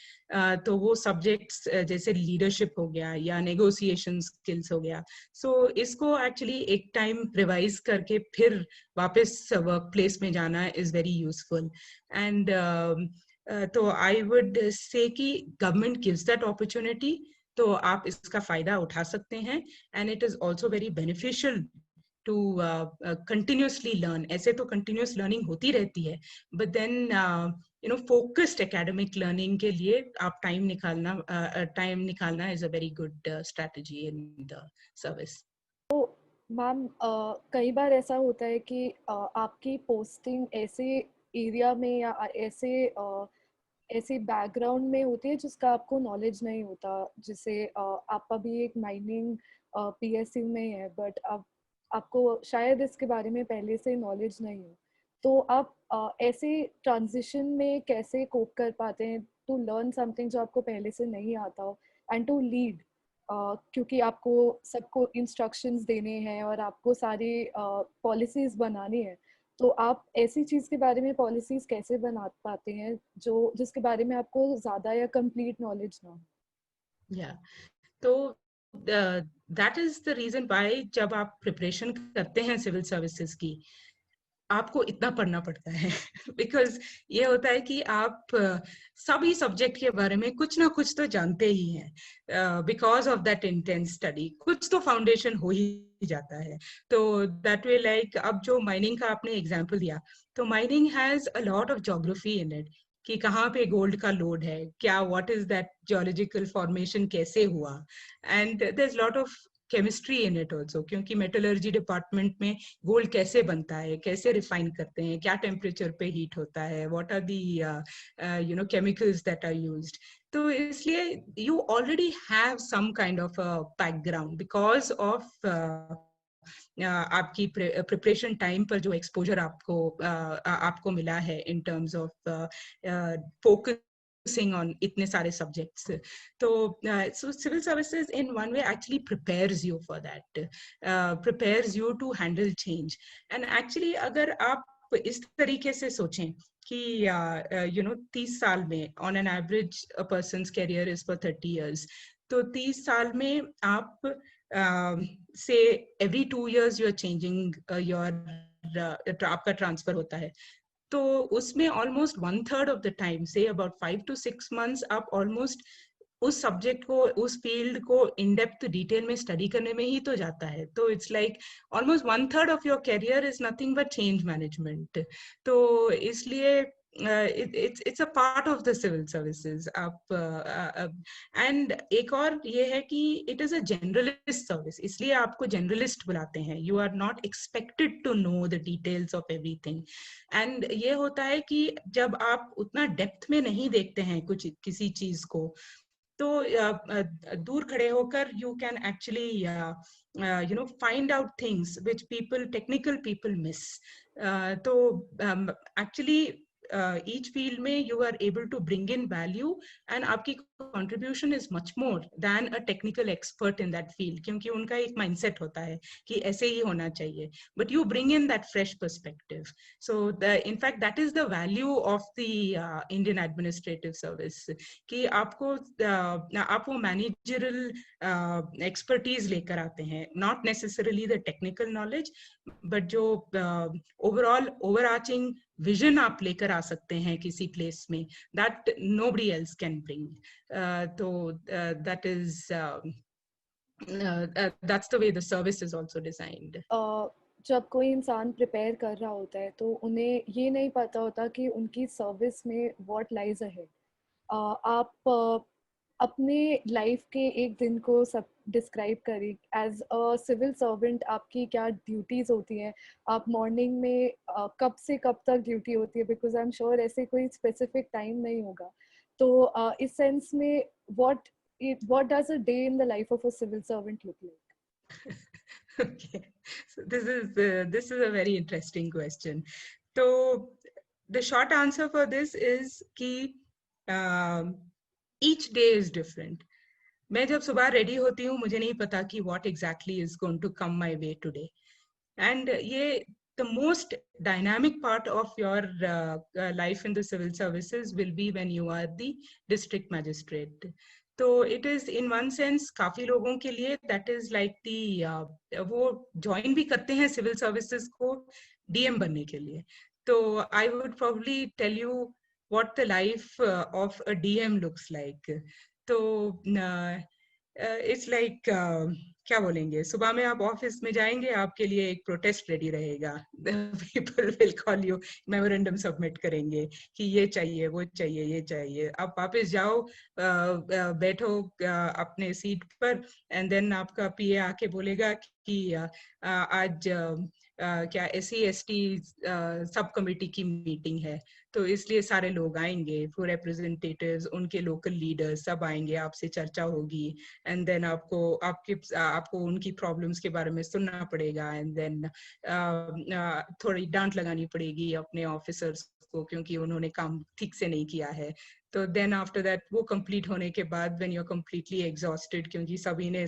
तो वो सब्जेक्ट्स जैसे लीडरशिप हो गया या नेगोशिएशन स्किल्स हो गया, सो इसको एक्चुअली एक टाइम रिवाइज करके फिर वापस वर्क प्लेस में जाना इज वेरी यूजफुल. एंड तो आई वुड से कि गवर्नमेंट गिव्स दैट अपॉर्चुनिटी, तो आप इसका फायदा उठा सकते हैं. And it is also very beneficial to continuously learn. ऐसे तो continuous learning होती रहती है, but then focused academic learning के लिए आप time निकालना is a very good strategy in the service. तो मैम कई बार ऐसा होता है कि आपकी पोस्टिंग ऐसे एरिया में या ऐसे बैकग्राउंड में होती है जिसका आपको नॉलेज नहीं होता. जैसे आप अभी एक माइनिंग PSU में है, बट अब आपको शायद इसके बारे में पहले से नॉलेज नहीं हो, तो आप ऐसे ट्रांजिशन में कैसे कोप कर पाते हैं टू लर्न समथिंग जो आपको पहले से नहीं आता हो एंड टू लीड, क्योंकि आपको सबको इंस्ट्रक्शंस देने हैं और आपको सारी पॉलिसीज बनानी है. तो आप ऐसी चीज़ के बारे में पॉलिसीज कैसे बना पाते हैं जो जिसके बारे में आपको ज़्यादा या कंप्लीट नॉलेज ना हो? Yeah. तो that is the reason why जब आप प्रिपरेशन करते हैं सिविल सर्विसेज की, आपको इतना पढ़ना पड़ता है बिकॉज ये होता है कि आप सभी सब्जेक्ट के बारे में कुछ ना कुछ तो जानते ही हैं, because of that intense study कुछ तो फाउंडेशन हो ही जाता है। तो दैट वे लाइक अब जो माइनिंग का आपने एग्जांपल दिया, तो mining has a lot of geography in it, कि कहाँ पे गोल्ड का लोड है, क्या what is that geological formation कैसे हुआ, and there is lot of chemistry in it also, क्योंकि मेटलर्जी डिपार्टमेंट में गोल्ड कैसे बनता है, कैसे रिफाइन करते हैं, क्या टेम्परेचर पे हीट होता है, what are the chemicals that are used. तो इसलिए you already have some kind of background because of आपकी प्रिपरेशन टाइम पर जो एक्सपोजर आपको मिला है in terms of focusing on इतने सारे सब्जेक्ट्स। तो so civil services in one way actually prepares you for that, prepares you to handle change. And actually अगर आप इस तरीके से सोचें कि 30 साल में on an average a person's career is for 30 years, तो 30 साल में आप say every 2 years you are changing your आपका ट्रांसफर होता है, तो उसमें almost 1/3 of the time say about 5 to 6 months आप ऑलमोस्ट उस सब्जेक्ट को, उस फील्ड को इन डेप्थ डिटेल में स्टडी करने में ही तो जाता है। तो it's like almost 1/3 of your career is nothing but change management. तो इसलिए it's a part of the civil services। आप एंड एक और ये है कि it is a generalist service, इसलिए आपको generalist बुलाते हैं। You are not expected to know the details of everything। And ये होता है कि जब आप उतना डेप्थ में नहीं देखते हैं किसी चीज को, तो दूर खड़े होकर you can actually find out things which people, technical people miss. तो एक्चुअली each field में you are able to bring in value and आपकी contribution is much more than a technical expert in that field, क्योंकि उनका एक mindset होता है कि ऐसे ही होना चाहिए, but you bring in that fresh perspective। So in fact that is the value of the Indian administrative service, कि आपको आप वो मैनेजरल एक्सपर्टीज लेकर आते हैं, not necessarily the technical knowledge, but जो ओवरऑल ओवरआर्चिंग विजन आप लेकर आ सकते हैं किसी प्लेस में, that nobody else can bring. तो that is that's the way the service is also designed। जब कोई इंसान प्रिपेयर कर रहा होता है तो उन्हें ये नहीं पता होता कि उनकी सर्विस में व्हाट लाइज अहेड। आप अपने लाइफ के एक दिन को सब डिस्क्राइब करें। एज अ सिविल सर्वेंट आपकी क्या ड्यूटीज़ होती हैं? आप मॉर्निंग में कब से कब तक ड्यूटी होती है? बिकॉज आई एम श्योर ऐसे कोई स्पेसिफिक टाइम नहीं होगा। तो इस सेंस में what does a day in the life of a civil servant look like? Okay, so this is a very interesting question। So the short answer for this is कि each day is different। मैं जब सुबह रेडी होती हूँ मुझे नहीं पता कि what exactly is going to come my way today। And ये the most dynamic part of your life in the civil services will be when you are the district magistrate। तो it is in one sense काफी लोगों के लिए that is like the वो join भी करते हैं civil services को DM बनने के लिए। तो I would probably tell you what the life of a DM looks like। तो it's like क्या बोलेंगे, सुबह में आप ऑफिस में जाएंगे, आपके लिए एक प्रोटेस्ट रेडी रहेगा। People will call you, memorandum submit करेंगे कि ये चाहिए, वो चाहिए, ये चाहिए। आप वापस जाओ, बैठो अपने सीट पर, एंड देन आपका पीए आके बोलेगा कि आज क्या SC/ST सब कमेटी की मीटिंग है, तो इसलिए सारे लोग आएंगे, वो रिप्रेजेंटेटिव्स, उनके लोकल लीडर्स सब आएंगे, आपसे चर्चा होगी, एंड देन आपको उनकी प्रॉब्लम्स के बारे में सुनना पड़ेगा, एंड देन थोड़ी डांट लगानी पड़ेगी अपने ऑफिसर्स को क्योंकि उन्होंने काम ठीक से नहीं किया है। तो देन आफ्टर दैट वो कंप्लीट होने के बाद when you are completely exhausted, क्योंकि सभी ने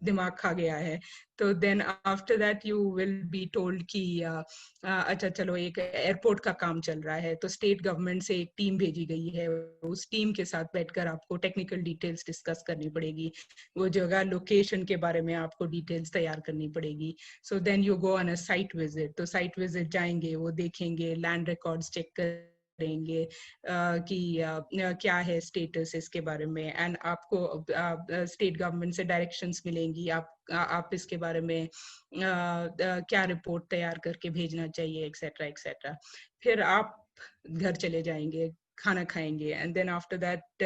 दिमाग खा गया है। तो then after that you will be told कि अच्छा चलो एक एयरपोर्ट का काम चल रहा है, तो स्टेट गवर्नमेंट से एक टीम भेजी गई है, उस टीम के साथ बैठकर आपको टेक्निकल डिटेल्स डिस्कस करनी पड़ेगी, वो जगह लोकेशन के बारे में आपको डिटेल्स तैयार करनी पड़ेगी। So then you go on a site visit, तो साइट विजिट जाएंगे, वो देखेंगे, लैंड रिकॉर्ड्स चेक करेंगे कि क्या है स्टेटस इसके बारे में, एंड आपको स्टेट गवर्नमेंट से डायरेक्शंस मिलेंगी, आप इसके बारे में क्या रिपोर्ट तैयार करके भेजना चाहिए, एक्सेट्रा एक्सेट्रा। फिर आप घर चले जाएंगे, खाना खाएंगे, and then after that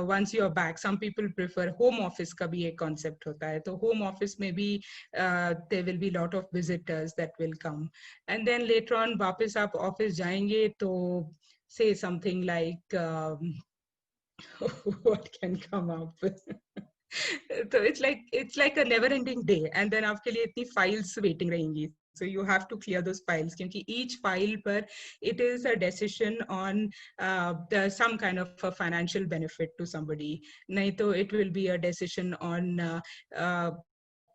once you are back, some people prefer home office का भी एक कॉन्सेप्ट होता है, तो होम ऑफिस में भी there will be lot of visitors that will come, and then later on वापस आप ऑफिस जाएंगे तो say something like what can come up so it's like a never ending day, and then आपके लिए इतनी files waiting रहेंगी, so you have to clear those files, क्योंकि each file पर it is a decision on some kind of a financial benefit to somebody, नहीं तो it will be a decision on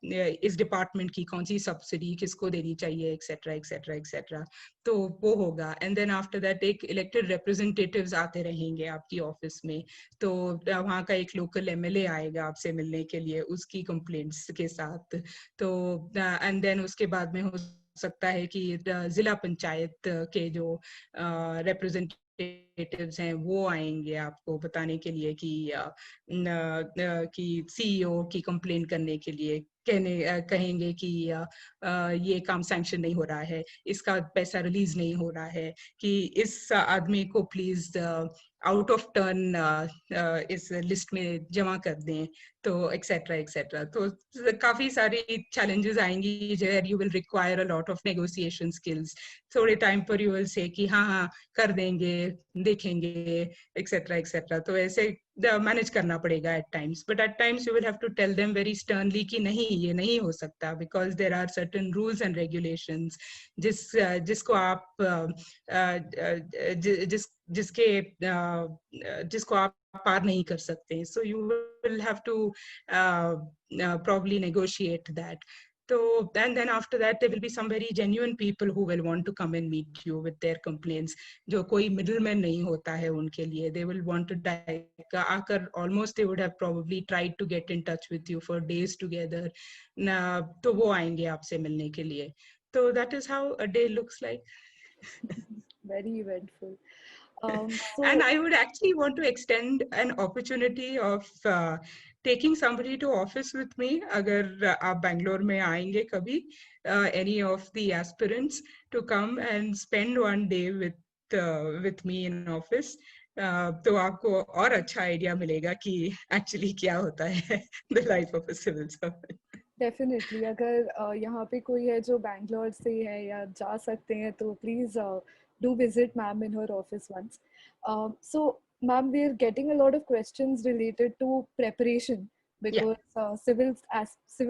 इस डिपार्टमेंट की कौन सी सब्सिडी किसको देनी चाहिए, एक्सेट्रा एक्सेट्रा एक्सेट्रा, तो वो होगा। एंड देन आफ्टर दैट एक इलेक्टेड रिप्रेजेंटेटिव्स आते रहेंगे आपकी ऑफिस में, तो वहाँ का एक लोकल एमएलए आएगा आपसे मिलने के लिए उसकी कंप्लेंट्स के साथ, तो एंड देन उसके बाद में हो सकता है कि जिला पंचायत के जो रिप्रेजेंटेटिव्स हैं वो आएंगे आपको बताने के लिए कि सीईओ की कंप्लेंट करने के लिए, कहेंगे कि ये काम सैंक्शन नहीं हो रहा है, इसका पैसा रिलीज नहीं हो रहा है, कि इस आदमी को प्लीज आउट ऑफ टर्न इस लिस्ट में जमा कर दें, तो एक्सेट्रा एक्सेट्रा। तो काफी सारी चैलेंजेस आएंगी jeer you will require a lot of negotiation skills. थोड़े टाइम पर यू विल से कि हाँ हाँ कर देंगे, देखेंगे, एक्सेट्रा एक्सेट्रा। तो ऐसे मैनेज करना पड़ेगा at times, but at times you will have to tell them very sternly कि नहीं ये नहीं हो सकता, because there are certain rules and regulations जिसको आप जिसको आप पार नहीं कर सकते, so you will have to probably negotiate that. So and then after that there will be some very genuine people who will want to come and meet you with their complaints, जो कोई middleman नहीं होता है उनके लिए, they will want to आकर almost they would have probably tried to get in touch with you for days together, तो वो आएंगे आपसे मिलने के लिए। So that is how a day looks like. Very eventful. And I would actually want to extend an opportunity of taking somebody to office with me. अगर आप बैंगलोर में आएंगे कभी, any of the aspirants to come and spend one day with me in office, तो आपको और अच्छा आइडिया मिलेगा कि एक्चुअली क्या होता है the life of a civil servant. Definitely, अगर यहाँ पे कोई है जो बैंगलोर से है या जा सकते हैं तो please do visit ma'am in her office once. So ma'am, we are getting a lot of questions related to preparation because civil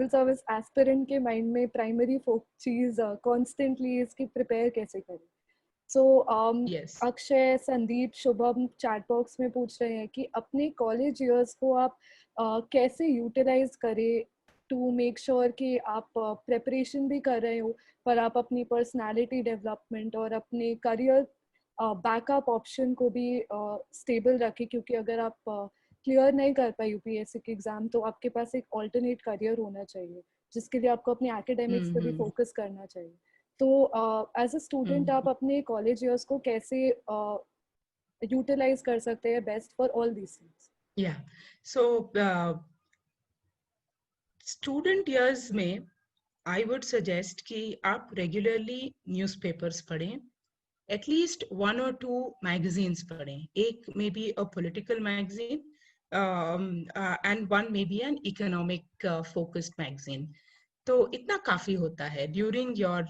service aspirant के mind में primary चीज constantly इसकी prepare कैसे करें. So Akshay, Sandeep, Shubham chat box में पूछ रहे हैं कि अपने कॉलेज इयर्स को आप कैसे यूटिलाइज करें टू मेक श्योर कि आप प्रेपरेशन भी कर रहे हो पर आप अपनी पर्सनालिटी डेवलपमेंट और अपने करियर बैकअप ऑप्शन को भी स्टेबल रखें, क्योंकि अगर आप क्लियर नहीं कर पाए यूपीएससी के एग्जाम तो आपके पास एक ऑल्टरनेट करियर होना चाहिए जिसके लिए आपको अपने एकेडमिक्स पे भी फोकस करना चाहिए. तो एज अ स्टूडेंट आप अपने कॉलेज इयर्स को कैसे यूटिलाइज कर सकते हैं best for all these things? या सो स्टूडेंट इयर्स में आई वुड सजेस्ट कि आप रेगुलरली न्यूज़पेपर्स पढ़ें, एटलीस्ट 1 or 2 मैगजीन्स पढ़ें. एक may be a political magazine and one may be an economic focused magazine. तो इतना काफी होता है during your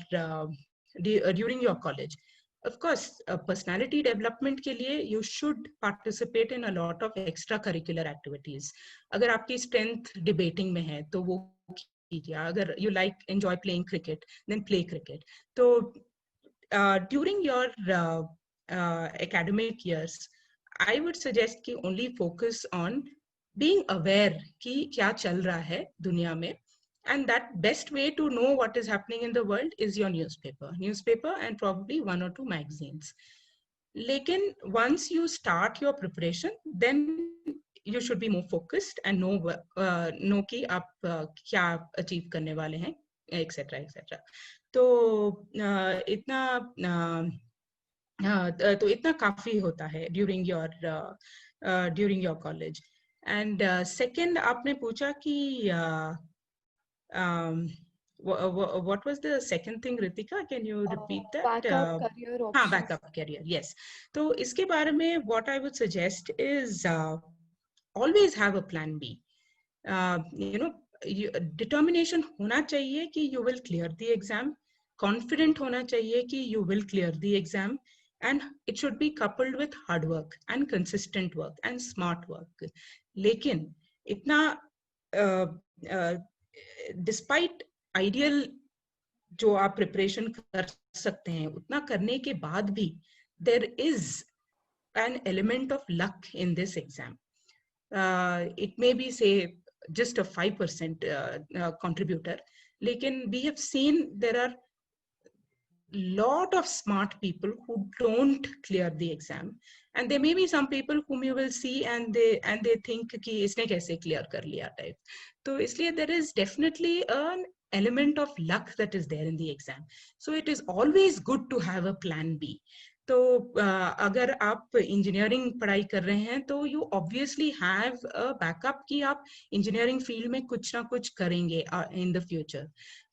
college. Of course, personality development के लिए you should participate in a lot of extracurricular activities. अगर आपकी strength debating में है तो वो कीजिए. अगर you enjoy playing cricket, then play cricket. तो during your academic years, I would suggest कि only focus on being aware कि क्या चल रहा है दुनिया में, and that best way to know what is happening in the world is your newspaper and probably 1 or 2 magazines. लेकिन once you start your preparation, then you should be more focused and know कि आप क्या achieve करने वाले हैं, etc etc. तो इतना काफी होता है during your college. And second, आपने पूछा कि what was the second thing, Ritika? Can you repeat that? Backup career options. Backup career, yes. तो इसके बारे में what I would suggest is always have a plan B. Determination होना चाहिए कि you will clear the exam. Confident होना चाहिए कि you will clear the exam. And it should be coupled with hard work and consistent work and smart work. लेकिन इतना despite ideal जो आप preparation कर सकते हैं, उतना करने के बाद भी there is an element of luck in this exam. It may be, say, just a 5% contributor. लेकिन we have seen there are lot of smart people who don't clear the exam, and there may be some people whom you will see and they think कि इसने कैसे clear कर लिया type. तो इसलिए there is definitely an element of luck that is there in the exam. So it is always good to have a plan B. तो अगर आप इंजीनियरिंग पढ़ाई कर रहे हैं तो you obviously have a backup कि आप इंजीनियरिंग फील्ड में कुछ ना कुछ करेंगे in the future.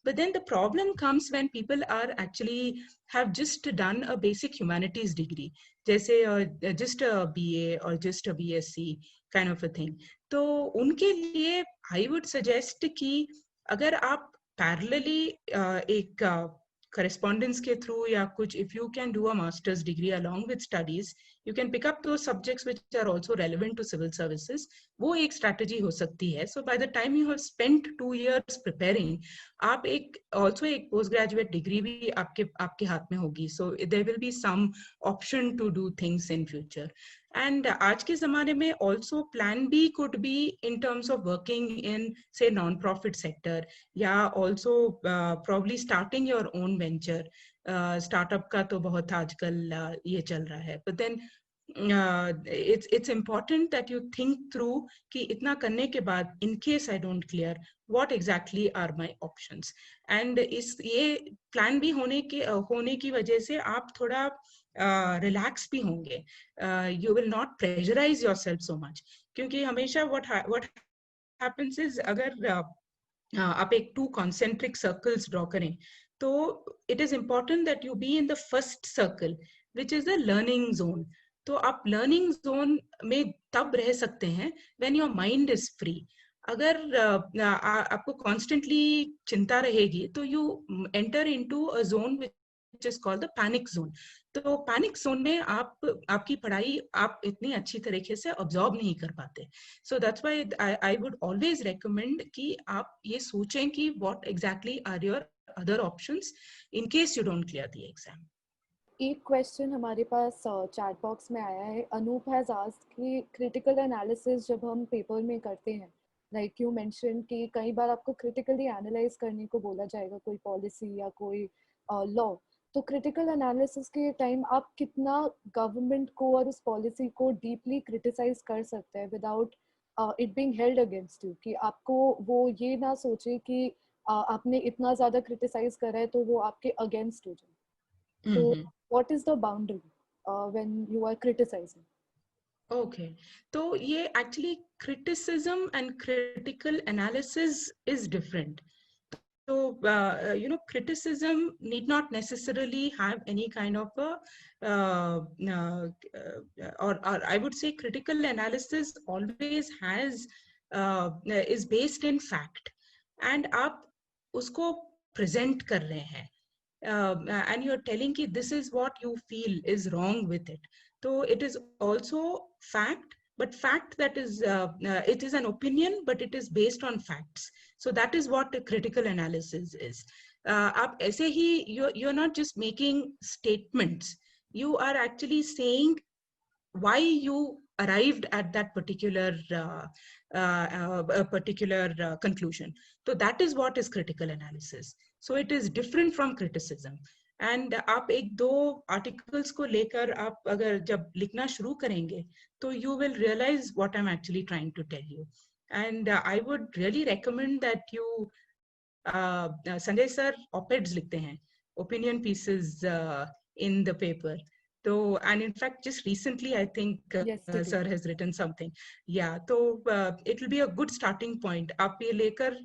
But then the problem comes when people are actually have just done a basic humanities degree, जैसे just a BA or just a BSc kind of a thing. तो उनके लिए I would suggest कि अगर आप parallelly एक correspondence के through या कुछ, if you can do a master's degree along with studies, you can pick up those subjects which are also relevant to civil services. वो एक strategy हो सकती है. So by the time you have spent 2 years preparing, आप also एक postgraduate degree भी आपके हाथ में होगी. So there will be some option to do things in future. And आज के ज़माने में also plan B could be in terms of working in, say, non-profit sector, या also probably starting your own venture. Startup का तो बहुत आजकल ये चल रहा है. But then it's important that you think through कि इतना करने के बाद, in case I don't clear, what exactly are my options. And ये plan B होने की वजह से आप थोड़ा relax भी होंगे. You will not pressurize yourself so much. क्योंकि हमेशा what happens is, अगर आप एक 2 concentric circles draw करें, तो it is important that you be in the first circle, which is the learning zone. तो आप learning zone में तब रह सकते हैं when your mind is free. अगर आपको constantly चिंता रहेगी, तो you enter into a zone which is called the panic zone. तो panic zone में आपकी पढ़ाई आप इतनी अच्छी तरीके से absorb नहीं कर पाते. So that's why I would always recommend कि आप ये सोचें कि what exactly are your other options in case you don't clear the exam. एक क्वेश्चन हमारे पास चैट बॉक्स में आया है. अनूप हैज आस्क्ड कि क्रिटिकल एनालिसिस जब हम पेपर में करते हैं, लाइक यू मेंशन कि कई बार आपको क्रिटिकली एनालाइज करने को बोला जाएगा कोई पॉलिसी या कोई लॉ, तो क्रिटिकल एनालिसिस के टाइम आप कितना गवर्नमेंट को और उस पॉलिसी को डीपली क्रिटिसाइज कर सकते हैं without it being held against you, कि आपको वो ये ना सोचे कि आपने इतना ज़्यादा क्रिटिसाइज करा है तो वो आपके अगेंस्ट हो जाए. So what is the boundary when you are criticizing? Okay, so ये actually criticism and critical analysis is different. So criticism need not necessarily have any kind of a or I would say critical analysis always has is based in fact, and आप उसको present कर रहे हैं. And you're telling कि this is what you feel is wrong with it. So it is also fact, but fact that is, it is an opinion, but it is based on facts. So that is what a critical analysis is. आप ऐसे ही, you're not just making statements. You are actually saying why you arrived at that particular a particular conclusion. So that is what is critical analysis. So it is different from criticism. And आप एक दो articles को लेकर आप अगर जब लिखना शुरू करेंगे तो you will realize what I'm actually trying to tell you. And I would really recommend that you Sanjay sir op-eds लिखते हैं, opinion pieces in the paper. So, and in fact, just recently, I think sir has written something. Yeah, so it will be a good starting point. आप ये लेकर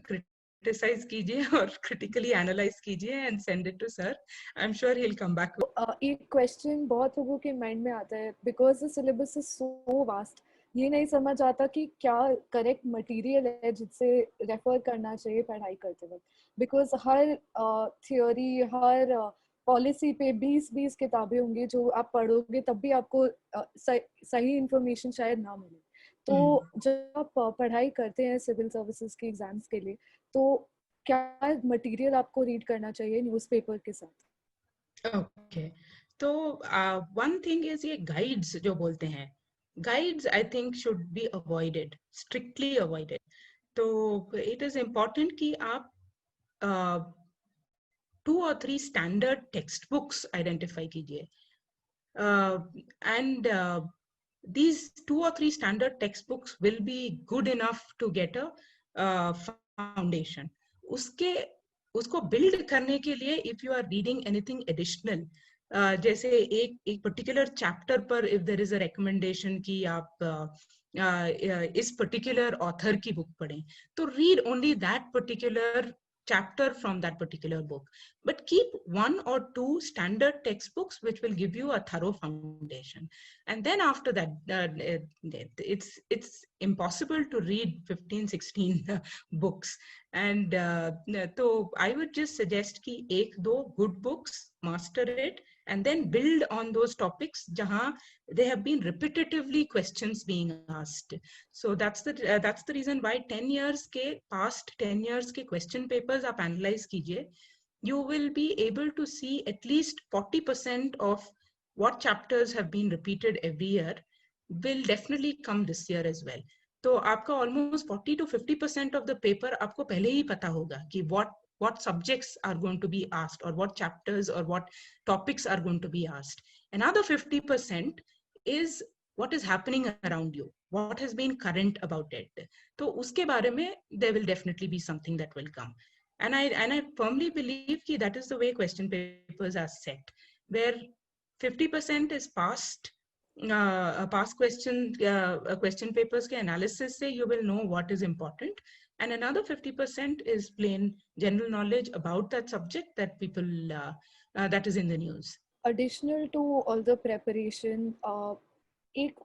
criticize कीजिए और critically analyze कीजिए and send it to sir. I'm sure he'll come back. एक question बहुत लोगों के mind में आता है, because the syllabus is so vast. ये नहीं समझ आता कि क्या करेक्ट मटेरियल है जिससे रेफर करना चाहिए पढ़ाई करते वक्त, because her theory her policy पे 20 किताबें होंगी जो आप पढ़ोगे तब भी आपको सही इंफॉर्मेशन शायद ना मिले. तो जब आप पढ़ाई करते हैं सिविल सर्विसेज के एग्जाम्स के लिए, तो क्या मटेरियल आपको रीड करना चाहिए न्यूज़पेपर के साथ? ओके, तो वन थिंग इज ये गाइड्स जो बोलते हैं, guides I think should be avoided, strictly avoided. So it is important कि आप 2 or 3 standard textbooks identify कीजिए, and these 2 or 3 standard textbooks will be good enough to get a foundation. उसको build करने के लिए if you are reading anything additional, जैसे एक पर्टिकुलर चैप्टर पर if there is a recommendation कि आप इस पर्टिकुलर ऑथर की बुक पढ़ें, तो read only that particular chapter from that particular book, but keep 1 or 2 standard textbooks which will give you a thorough foundation. And then after that it's impossible to read 15-16 books. And so I would just suggest ki 1-2 good books, master it, and then build on those topics jahan they have been repetitively questions being asked. So that's the reason why 10 years ke past 10 years ke question papers aap analyze kijiye, you will be able to see at least 40% of what chapters have been repeated every year will definitely come this year as well. तो आपका almost 40 to 50% of the paper आपको पहले ही पता होगा कि what subjects are going to be asked or what chapters or what topics are going to be asked. Another 50% is what is happening around you, what has been current about it. तो उसके बारे में there will definitely be something that will come. And I firmly believe that that is the way question papers are set, where 50% is past question papers के analysis से you will know what is important, and another 50% is plain general knowledge about that subject that people that is in the news. Additional to all the preparation, एक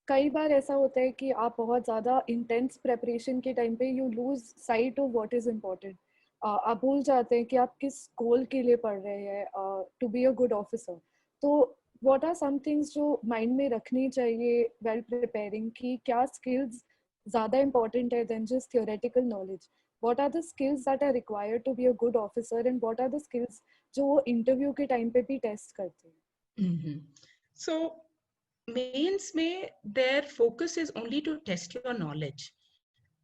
कई बार ऐसा होता है कि आप बहुत ज़्यादा intense preparation के टाइम पे you lose sight of what is important. आप भूल जाते हैं कि आप किस गोल के लिए पढ़ रहे हैं to be a good officer. तो what are some things जो mind में रखनी चाहिए while preparing कि क्या skills ज़्यादा important है than just theoretical knowledge? What are the skills that are required to be a good officer, and what are the skills जो वो interview के time पे भी test करते हैं? So mains में their focus is only to test your knowledge.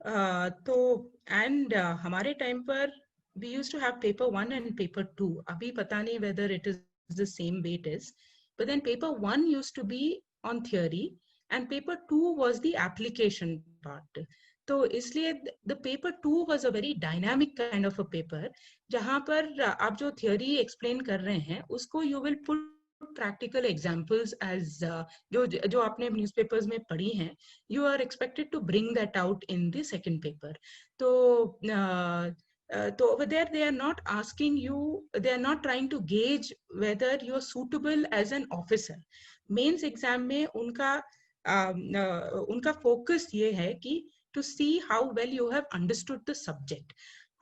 तो and हमारे time पर we used to have paper 1 and paper 2. अभी पता नहीं whether it is the same way it is, but then paper 1 used to be on theory and paper 2 was the application part. तो इसलिए the paper 2 was a very dynamic kind of a paper, जहाँ पर आप जो theory explain कर रहे हैं उसको you will put practical examples as जो आपने newspapers में पढ़ी हैं, you are expected to bring that out in the second paper. तो over there they are not asking you, they are not trying to gauge whether you are suitable as an officer. Mains exam में उनका focus ये है कि to see how well you have understood the subject.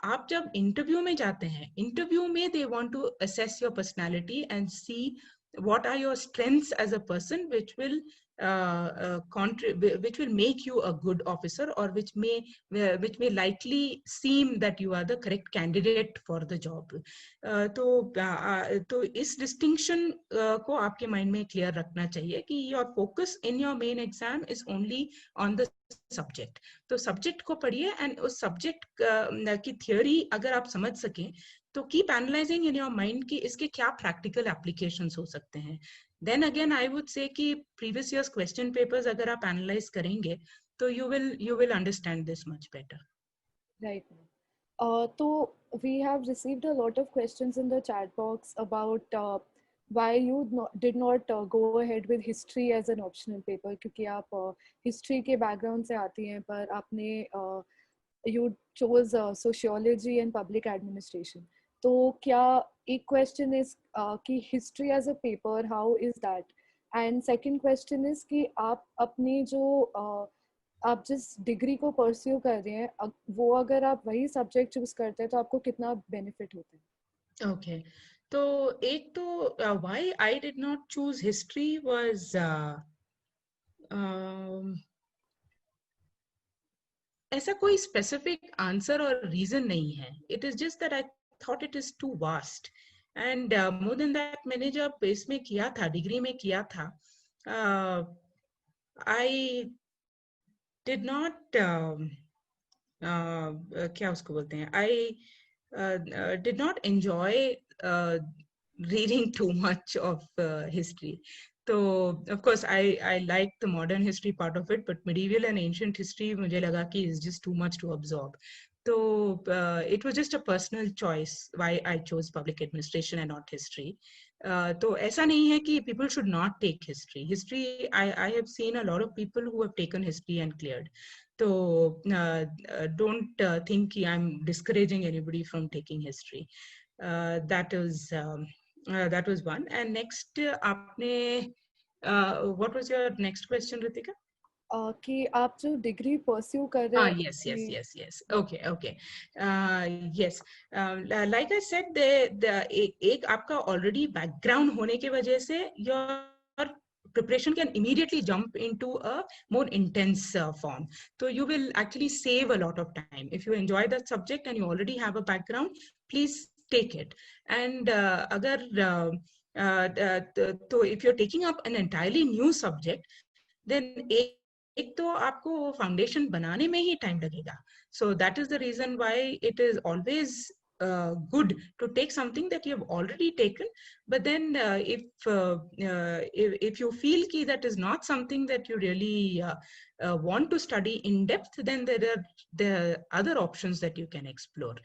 आप जब interview में जाते हैं, interview में they want to assess your personality and see what are your strengths as a person, which will which will make you a good officer, or which may likely seem that you are the correct candidate for the job. तो इस distinction को आपके mind में clear रखना चाहिए कि your focus in your main exam is only on the subject. तो subject को पढ़िए, and उस subject की theory अगर आप समझ सकें तो keep analyzing in your mind कि इसके क्या practical applications हो सकते हैं. Then again I would say कि previous year's question papers अगर आप analyze करेंगे तो you will understand this much better. Right. So we have received a lot of questions in the chat box about why you did not go ahead with history as an optional paper, क्योंकि आप history के background से आती हैं, पर आपने you chose sociology and public administration. तो क्या एक question is कि history as a paper, how is that? And second question is कि आप अपनी जो आप जिस डिग्री को परस्यू कर रहे हैं वो अगर आप वही सब्जेक्ट चूज करते हैं तो आपको कितना बेनिफिट होता है? Okay. तो एक तो why I did not choose history was ऐसा कोई specific answer और reason नहीं है. It is just that I thought it is too vast. And more than that, मैंने जब इसमें किया था, डिग्री में किया था, I did not क्या उसको बोलते हैं, I did not enjoy reading too much of history. So of course I like the modern history part of it, but medieval and ancient history मुझे लगा कि is just too much to absorb. So it was just a personal choice why I chose public administration and not history. तो ऐसा नहीं है कि people should not take history. History, I have seen a lot of people who have taken history and cleared. So don't think I'm discouraging anybody from taking history. That was one. And next, आपने what was your next question, Ritika? कि आप जो डिग्री परस्यू कर रहे हैं. Yes. Okay. Yes. Like I said, एक आपका already background होने के वजह से your preparation can immediately jump into a more intense form. So you will actually save a lot of time. If you enjoy that subject and you already have a background, please take it. And so if you're taking up an entirely new subject, then एक तो आपको foundation बनाने में ही time लगेगा. So that is the reason why it is always good to take something that you have already taken. But then if you feel कि that is not something that you really want to study in depth, then there are other options that you can explore.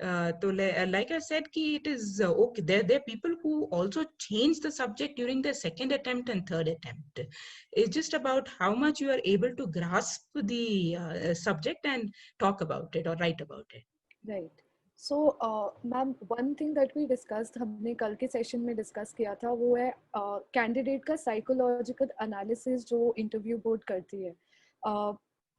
So like I said, कि it is okay. There are people who also change the subject during their second attempt and third attempt. It's just about how much you are able to grasp the subject and talk about it or write about it. Right. So, ma'am, one thing that we discussed, हमने कल के सेशन में डिस्कस किया था, वो है कैंडिडेट का साइकोलॉजिकल एनालिसिस जो इंटरव्यू बोर्ड करती है.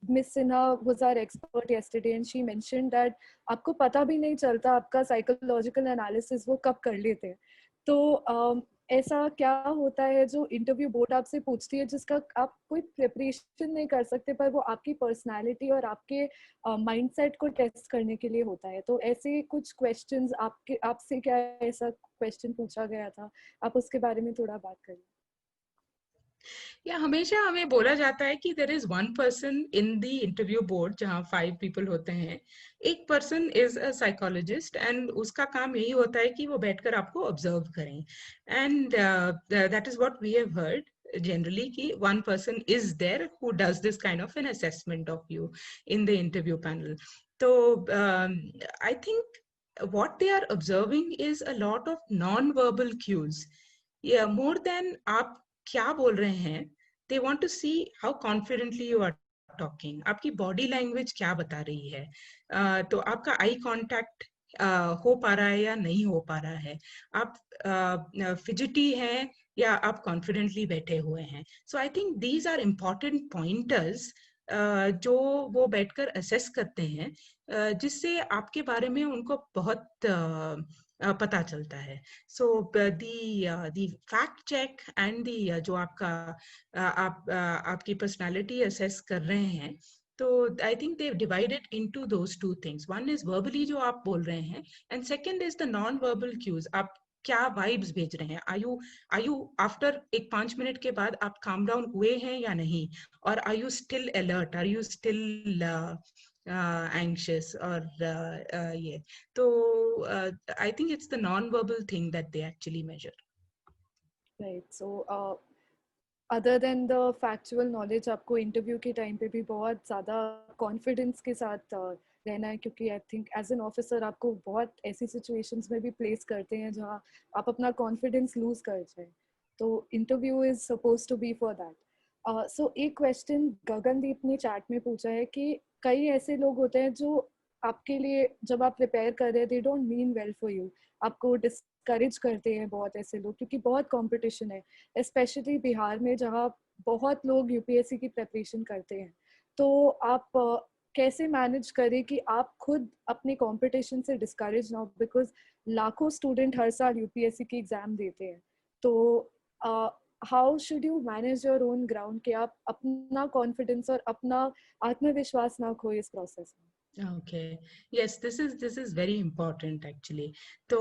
Miss Sinha was our expert yesterday and she mentioned that आपको पता भी नहीं चलता आपका साइकोलॉजिकल एनालिसिस वो कब कर लेते हैं. तो ऐसा क्या होता है जो इंटरव्यू बोर्ड आपसे पूछती है जिसका आप कोई प्रिपरेशन नहीं कर सकते, पर वो आपकी पर्सनालिटी और आपके माइंडसेट को टेस्ट करने के लिए होता है. तो ऐसे कुछ क्वेश्चंस आपसे क्या ऐसा क्वेश्चन पूछा गया था, आप उसके बारे में थोड़ा बात करें. या हमेशा हमें बोला जाता है कि there is one person in the interview board जहाँ 5 people होते हैं. एक person is a psychologist and उसका काम यही होता है कि वो बैठकर आपको observe करें. And that is what we have heard generally कि one person is there who does this kind of an assessment of you in the interview panel. So I think what they are observing is a lot of non-verbal cues. Yeah, more than आप क्या बोल रहे हैं, they want to see how confidently you are talking. आपकी body language क्या बता रही है, तो आपका eye contact हो पा रहा है या नहीं हो पा रहा है, आप fidgety हैं या आप confidently बैठे हुए हैं. So I think these are important pointers जो वो बैठकर assess करते हैं, जिससे आपके बारे में उनको बहुत पता चलता है. So the fact check and the जो आपका आपकी personality assess कर रहे हैं, तो I think they've divided into those two things. One is verbally जो आप बोल रहे हैं, and second is the non-verbal cues. आप क्या वाइब्स भेज रहे हैं? Are you after एक 5 मिनट के बाद आप calm down हुए हैं या नहीं? Or are you still alert? Are you still anxious? Or yeah. So I think it's the non-verbal thing that they actually measure. Right. So other than the factual knowledge, आपको इंटरव्यू के टाइम पे भी बहुत ज़्यादा कॉन्फिडेंस के साथ रहना है, क्योंकि I think as an officer आपको बहुत ऐसी सिचुएशंस में भी प्लेस करते हैं जहाँ आप अपना कॉन्फिडेंस लूज कर जाए. तो interview is suppose to be for that. So एक क्वेश्चन गगनदीप ने चैट में पूछा है कि कई ऐसे लोग होते हैं जो आपके लिए जब आप प्रिपेयर कर रहे हैं they don't mean well for you, आपको डिस्करेज करते हैं बहुत ऐसे लोग, क्योंकि बहुत कंपटीशन है स्पेशली बिहार में जहाँ बहुत लोग यूपीएससी की प्रिपरेशन करते हैं. तो आप कैसे मैनेज करें कि आप खुद अपने कंपटीशन से डिस्करेज ना हो, बिकॉज लाखों स्टूडेंट हर साल यूपीएससी की एग्जाम देते हैं. तो how should you manage your own ground कि आप अपना कॉन्फिडेंस और अपना आत्मविश्वास ना खोए इस प्रोसेस में. Okay. Yes, this is very important actually. तो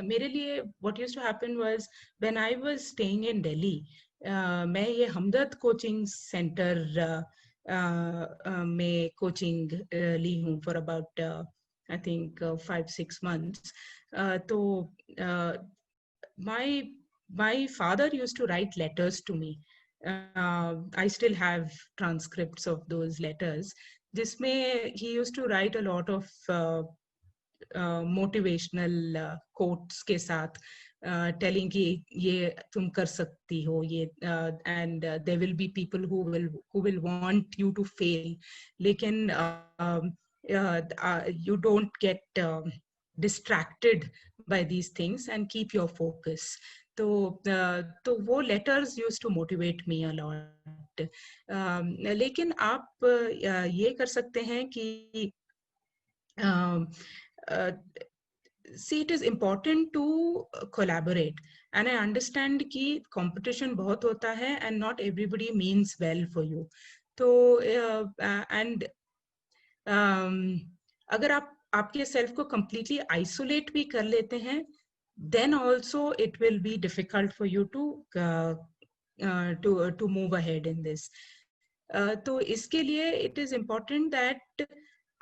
मेरे लिए what used to happen was when I was staying in Delhi, मैं ये हमदर्द कोचिंग सेंटर में कोचिंग ली हूँ for about I think 5-6 months. तो my father used to write letters to me. I still have transcripts of those letters. जिसमें he used to write a lot of motivational quotes के साथ telling कि ये तुम कर सकती हो ये and there will be people who will want you to fail, लेकिन you don't get distracted by these things and keep your focus. तो वो letters used to motivate me a lot. लेकिन आप ये कर सकते हैं कि see, it is important to collaborate, and I understand कि competition बहुत होता है and not everybody means well for you. तो and अगर आप आपके self को completely isolate भी कर लेते हैं, then also it will be difficult for you to move ahead in this. तो इसके लिए it is important that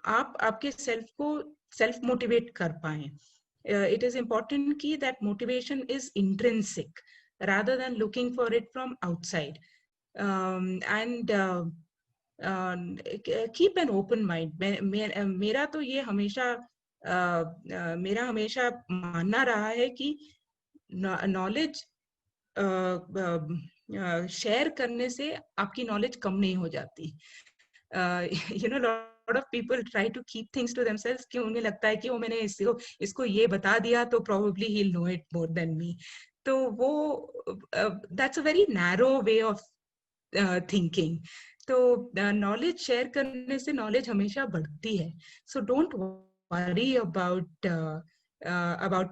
आप आपके self को self motivate कर पाएं. It is important कि that motivation is intrinsic rather than looking for it from outside. And keep an open mind. मेरा तो ये मेरा हमेशा मानना रहा है कि knowledge शेयर करने से आपकी knowledge कम नहीं हो जाती. You know, lot of people try to keep things to themselves कि उन्हें लगता है कि वो मैंने इसको ये बता दिया तो probably he'll know it more than me. तो वो that's a very narrow way of thinking. तो knowledge share करने से knowledge हमेशा बढ़ती है. So don't worry about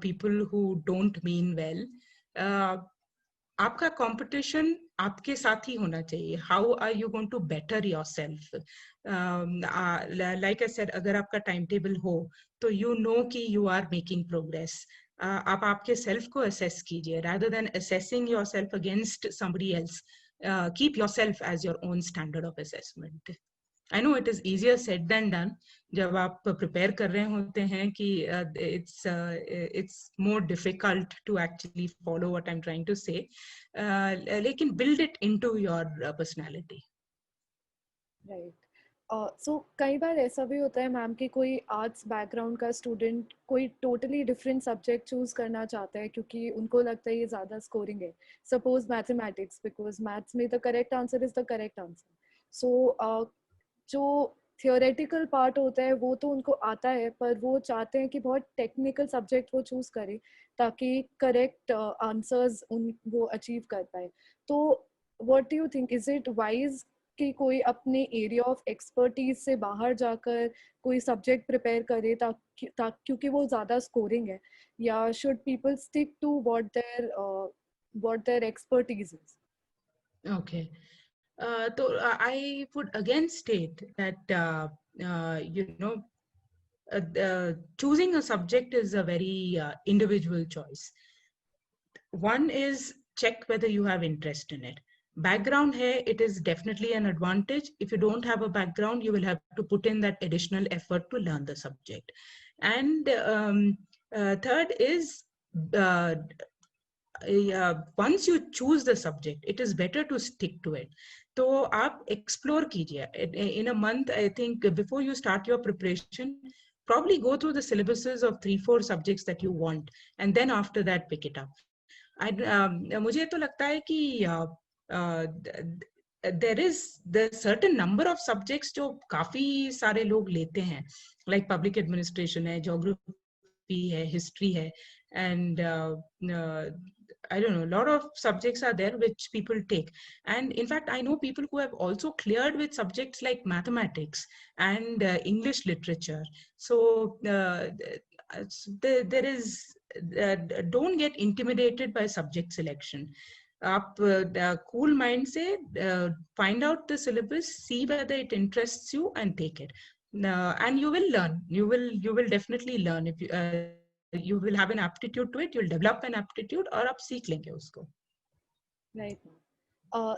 people who don't mean well. आपका competition आपके साथ ही होना चाहिए. How are you going to better yourself? Like I said, अगर आपका timetable हो तो you know कि you are making progress. आप आपके self को assess कीजिए rather than assessing yourself against somebody else. Keep yourself as your own standard of assessment. I know it is easier said than done. जब आप prepare कर रहे होते हैं कि it's more difficult to actually follow what I'm trying to say. लेकिन build it into your personality. Right. So कई बार ऐसा भी होता है मैम कि कोई आर्ट्स बैकग्राउंड का स्टूडेंट कोई टोटली डिफरेंट सब्जेक्ट चूज करना चाहता है क्योंकि उनको लगता है ये ज़्यादा स्कोरिंग है. सपोज मैथमेटिक्स, बिकॉज मैथ्स में the correct answer is the correct answer. So जो थियोरेटिकल पार्ट होता है वो तो उनको आता है, पर वो चाहते हैं कि बहुत टेक्निकल सब्जेक्ट वो चूज करें ताकि करेक्ट आंसर्स वो अचीव कर पाए. तो what do you think, is it wise कि कोई अपने एरिया ऑफ एक्सपर्टीज से बाहर जाकर कोई सब्जेक्ट प्रिपेयर करे ताकि क्योंकि वो ज़्यादा स्कोरिंग है, या should people stick to what their expertise is? Okay. So I would again state that choosing a subject is a very individual choice. One is check whether you have interest in it. Background hai, it is definitely an advantage. If you don't have a background, you will have to put in that additional effort to learn the subject. And third is once you choose the subject, it is better to stick to it. तो आप explore कीजिए. In a month, I think before you start your preparation, probably go through the syllabuses of 3-4 subjects that you want, and then after that pick it up. मुझे तो लगता है कि there is the certain number of subjects जो काफी सारे लोग लेते हैं, like public administration है, geography है, history है, and I don't know, a lot of subjects are there which people take. And in fact, I know people who have also cleared with subjects like mathematics and English literature. So there is, don't get intimidated by subject selection. आप cool mind से find out the syllabus, see whether it interests you and take it. And you will learn. You will definitely learn. If you will have an aptitude to it, you'll develop an aptitude, और आप सीख लेंगे उसको. Right.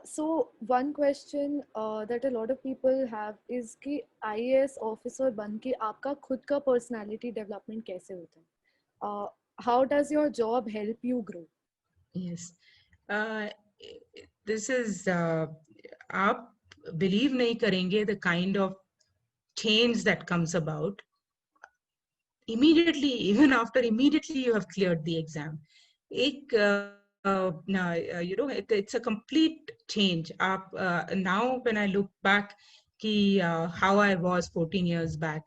So one question that a lot of people have is कि IAS officer बन के आपका खुद का personality development कैसे होता है? How does your job help you grow? Yes. This is आप believe नहीं करेंगे the kind of change that comes about immediately, even after immediately you have cleared the exam. It's a complete change. Now when I look back how I was 14 years back,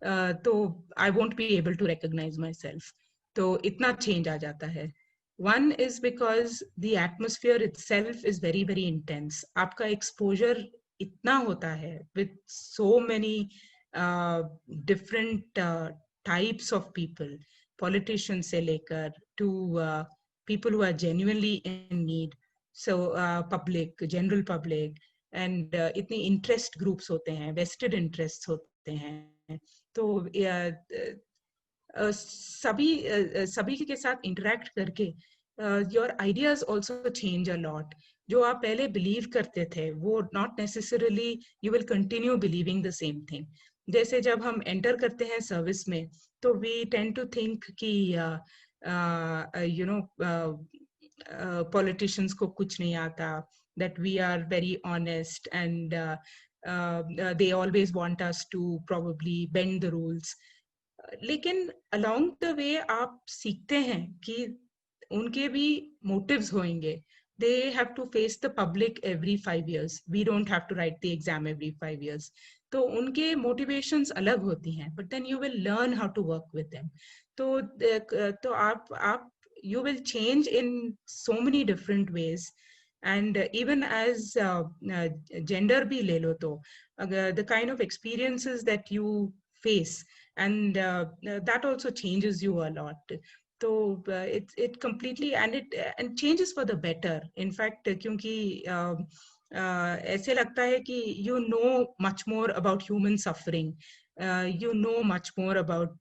so I won't be able to recognize myself. So itna change aa jata hai. One is because the atmosphere itself is very, very intense. Aapka exposure itna hota hai with so many different types of people, politicians se lekar to people who are genuinely in need. So public, general public, and itne interest groups hote hain, vested interests hote hain. तो सभी के साथ interact करके your ideas also change a lot. जो आप पहले believe करते थे, वो not necessarily you will continue believing the same thing. जैसे जब हम enter करते हैं service में, तो we tend to think कि politicians को कुछ नहीं आता, that we are very honest and they always want us to probably bend the rules. लेकिन along the way आप सीखते हैं कि उनके भी motives होंगे. They have to face the public every 5 years. We don't have to write the exam every 5 years. तो उनके motivations अलग होती हैं, but then you will learn how to work with them. तो आप you will change in so many different ways. And even as gender bhi le lo to, the kind of experiences that you face, and that also changes you a lot. So it completely, and it changes for the better. In fact, क्योंकि ऐसे लगता है कि you know much more about human suffering. You know much more about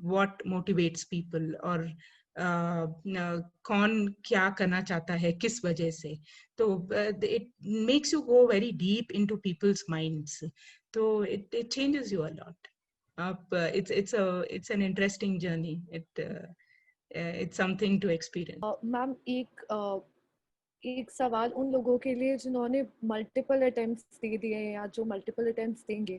what motivates people, or कौन क्या करना चाहता है किस वजह से. तो it makes you go very deep into people's minds. So it changes you a lot. It's an interesting journey. It's something to experience. Ma'am, एक सवाल उन लोगों के लिए जिन्होंने मल्टीपल अटेम्प्ट्स दे दिए हैं या जो मल्टीपल अटेम्प्ट्स देंगे,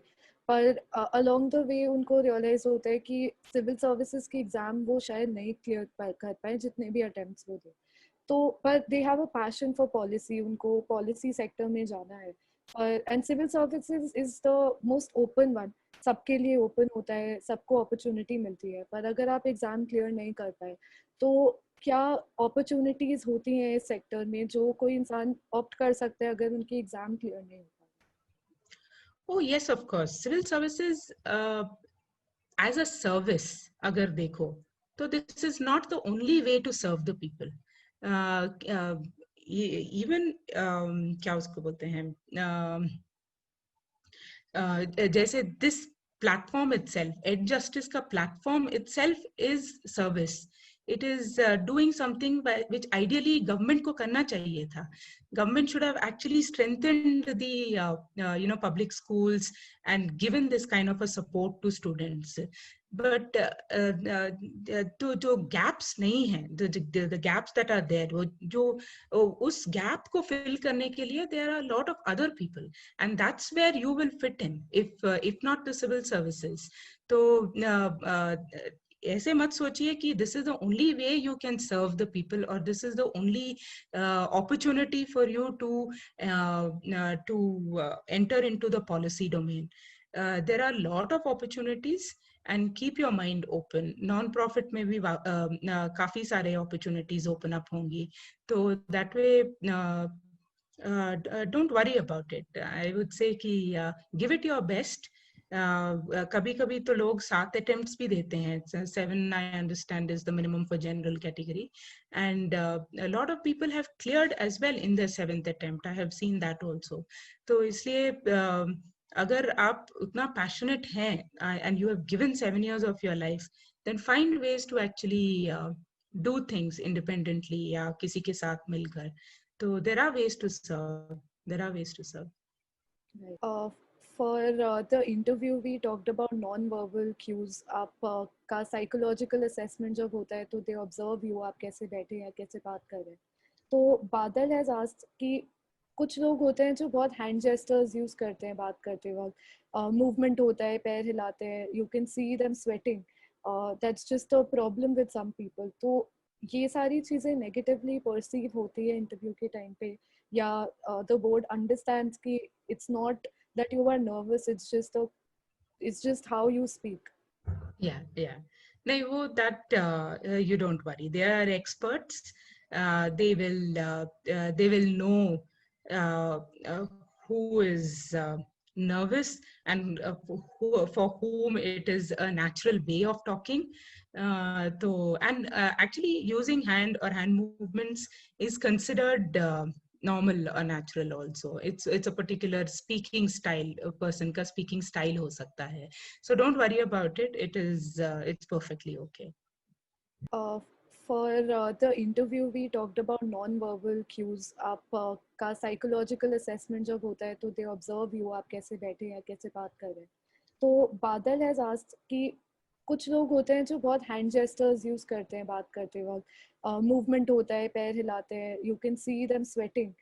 पर अलोंग द वे उनको रियलाइज होता है कि सिविल सर्विसेज की एग्जाम वो शायद नहीं क्लियर कर पाए जितने भी अटेम्प्ट्स वो दे. तो पर they have a passion for policy, उनको पॉलिसी सेक्टर में जाना है. And civil services is the most open one, सबके लिए ओपन होता है, सबको अपॉर्चुनिटी मिलती है. पर अगर आप एग्जाम क्लियर नहीं कर पाए, तो क्या अपॉर्चुनिटीज होती हैं इस सेक्टर में जो कोई इंसान ऑप्ट कर सकता है अगर उनकी एग्जाम क्लियर नहीं होता? Oh yes, of course. Civil services as a service, agar dekho, so this is not the only way to serve the people. Uh, uh, Even क्या उसको बोलते हैं, जैसे this platform itself, Ed Justice का platform itself is service. It is doing something which ideally government को करना चाहिए था. Government should have actually strengthened the public schools and given this kind of a support to students. But तो जो gaps नहीं हैं, the gaps that are there, जो उस gap को fill करने के लिए there are a lot of other people, and that's where you will fit in, if not the civil services. तो ऐसे मत सोचिए कि this is the only way you can serve the people, or this is the only opportunity for you to enter into the policy domain. There are a lot of opportunities, and keep your mind open. Non-profit में भी काफी सारे opportunities open up होंगी, तो that way don't worry about it. I would say कि give it your best. कभी कभी तो लोग 7 attempts भी देते हैं. 7 I understand is the minimum for general category, and a lot of people have cleared as well in their 7th attempt. I have seen that also. तो इसलिए अगर आप उतना passionate हैं and you have given 7 years of your life, then find ways to actually do things independently या किसी के साथ मिलकर. So there are ways to serve. There are ways to serve. For the interview, we talked about non-verbal cues. आप का psychological assessment जब होता है तो they observe you, आप कैसे बैठे हैं, कैसे बात कर रहे हैं. तो बादल has asked कि कुछ लोग होते हैं जो बहुत hand gestures use करते हैं बात करते वक्त, movement होता है, पैर हिलाते हैं, you can see them sweating. That's just a problem with some people. तो ये सारी चीजें negatively perceive होती है इंटरव्यू के टाइम पे, या the board understands कि it's not that you are nervous, it's just how you speak. Yeah. No, that you don't worry. They are experts. They will know who is nervous and for whom it is a natural way of talking. Actually using hand or hand movements is considered normal or natural also. It's a particular speaking style. A person का speaking style हो सकता है. So don't worry about it. It's perfectly okay. For the interview, we talked about non-verbal cues. आप का psychological assessment जब होता है तो they observe you, आप कैसे बैठे हैं, कैसे बात कर रहे हैं. तो बादल has asked कि कुछ लोग होते हैं जो बहुत hand gestures use करते हैं बात करते वक्त, movement होता है, पैर हिलाते हैं, you can see them sweating.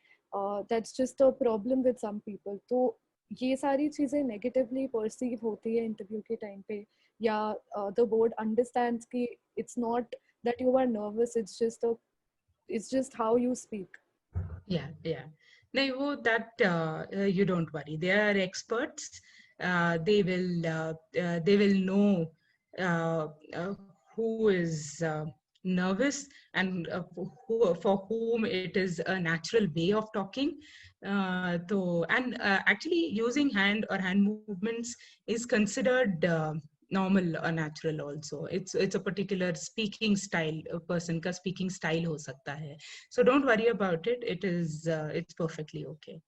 That's just a problem with some people. तो ये सारी चीजें negatively perceive होती है इंटरव्यू के टाइम पे, या the board understands कि it's not that you are nervous, it's just how you speak. Yeah. No, that you don't worry. They are experts. They will know who is nervous and for whom it is a natural way of talking. Actually using hand or hand movements is considered normal or natural also. It's a particular speaking style. A person का speaking style हो सकता है. So don't worry about it. It's perfectly okay.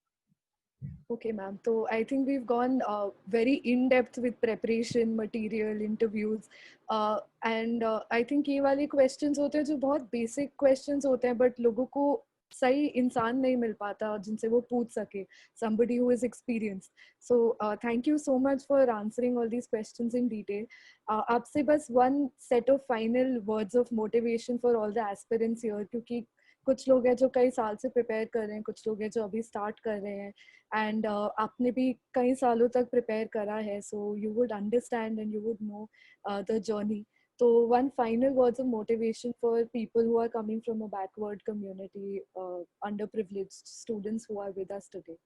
Okay, ma'am. So I think we've gone very in depth with preparation, material, interviews, and I think ये वाले questions होते हैं जो बहुत basic questions होते हैं, but लोगों को सही इंसान नहीं मिल पाता जिनसे वो पूछ सके, somebody who is experienced. So thank you so much for answering all these questions in detail. आपसे बस one set of final words of motivation for all the aspirants here, क्योंकि कुछ लोग हैं जो कई साल से प्रिपेयर कर रहे हैं, कुछ लोग हैं जो अभी स्टार्ट कर रहे हैं, एंड आपने भी कई सालों तक प्रिपेयर करा है, so you would understand and you would know the journey. So one final words of motivation for people who are coming from a backward community, underprivileged students who are with us today.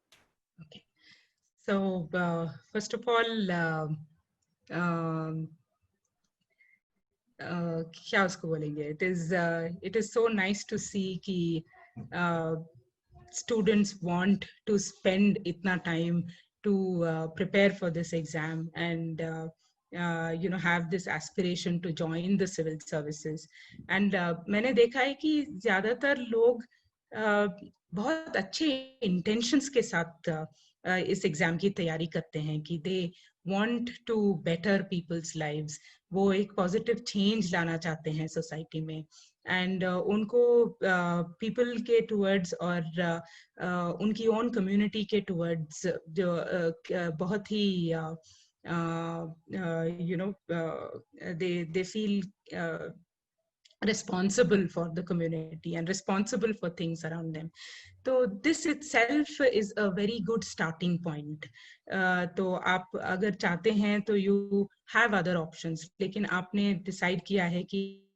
Okay. So first of all, क्या उसको बोलेंगे? It is so nice to see कि students want to spend इतना time to prepare for this exam and have this aspiration to join the civil services. And मैंने देखा है कि ज्यादातर लोग बहुत अच्छे intentions के साथ इस एग्जाम की तैयारी करते हैं कि they want to better people's lives. वो एक positive change लाना चाहते हैं society में. And उनको people के towards और उनकी own community के towards जो बहुत ही they feel responsible for the community and responsible for things around them. So this itself is a very good starting point. तो आप अगर चाहते हैं तो you have other options, लेकिन आपने decide किया है कि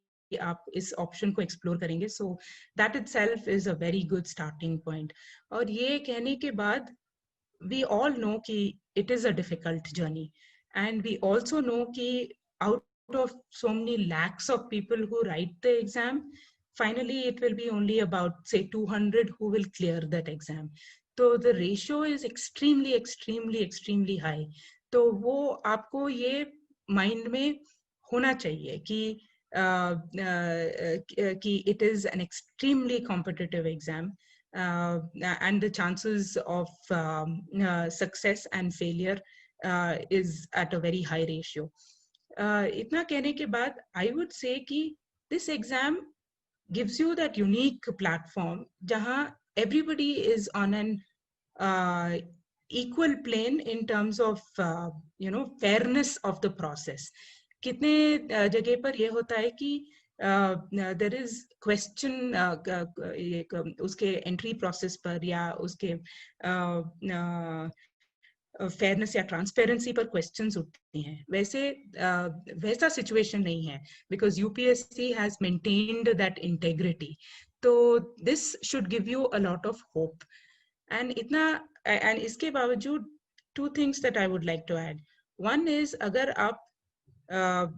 आप इस option को explore करेंगे, so that itself is a very good starting point. और ये कहने के बाद we all know कि it is a difficult journey, and we also know कि out of so many lakhs of people who write the exam, finally it will be only about say 200 who will clear that exam. So the ratio is extremely high. तो वो आपको ये mind में होना चाहिए कि it is an extremely competitive exam. And the chances of success and failure is at a very high ratio. इतना कहने के बाद I would say कि this exam gives you that unique platform जहाँ everybody is on an equal plane in terms of fairness of the process. कितने जगह पर ये होता है कि there is question उसके entry process पर या उसके fairness या transparency पर questions उठती हैं. वैसा situation नहीं है because UPSC has maintained that integrity. So this should give you a lot of hope. And इसके बावजूद two things that I would like to add. One is अगर आप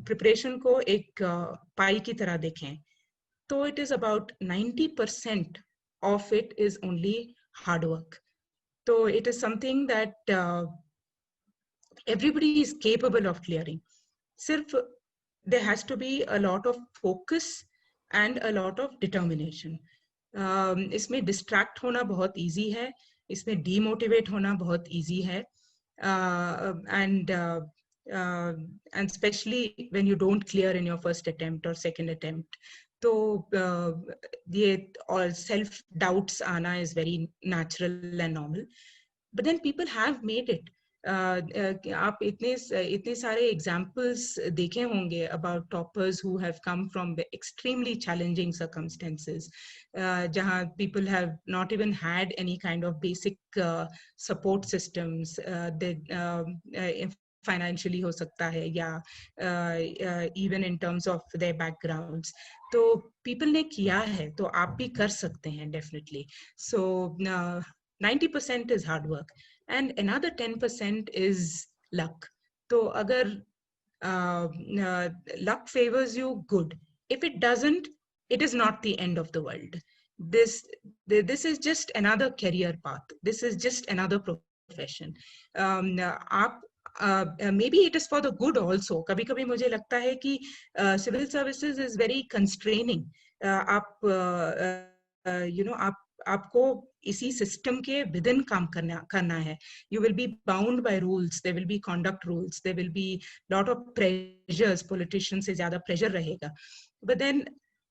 preparation को एक pie की तरह देखें, तो it is about 90% of it is only hard work. So it is something that everybody is capable of clearing. Sirf there has to be a lot of focus and a lot of determination. इसमें distract होना बहुत easy है, इसमें demotivate होना बहुत easy है, and especially when you don't clear in your first attempt or second attempt. तो ये all self doubts आना is very natural and normal. But then people have made it. आप इतने सारे examples देखे होंगे about toppers who have come from extremely challenging circumstances, जहाँ people have not even had any kind of basic support systems. Financially हो सकता है या even in terms of their backgrounds. तो people ने किया है, तो आप भी कर सकते हैं definitely. So 90% is hard work and another 10% is luck. So agar luck favors you, good. If it doesn't, it is not the end of the world. This is just another career path. This is just another profession. Maybe it is for the good also. कभी-कभी मुझे लगता है कि civil services is very constraining. आपको इसी system के within काम करना है. You will be bound by rules. There will be conduct rules. There will be lot of pressures. Politicians से ज़्यादा pressure रहेगा. But then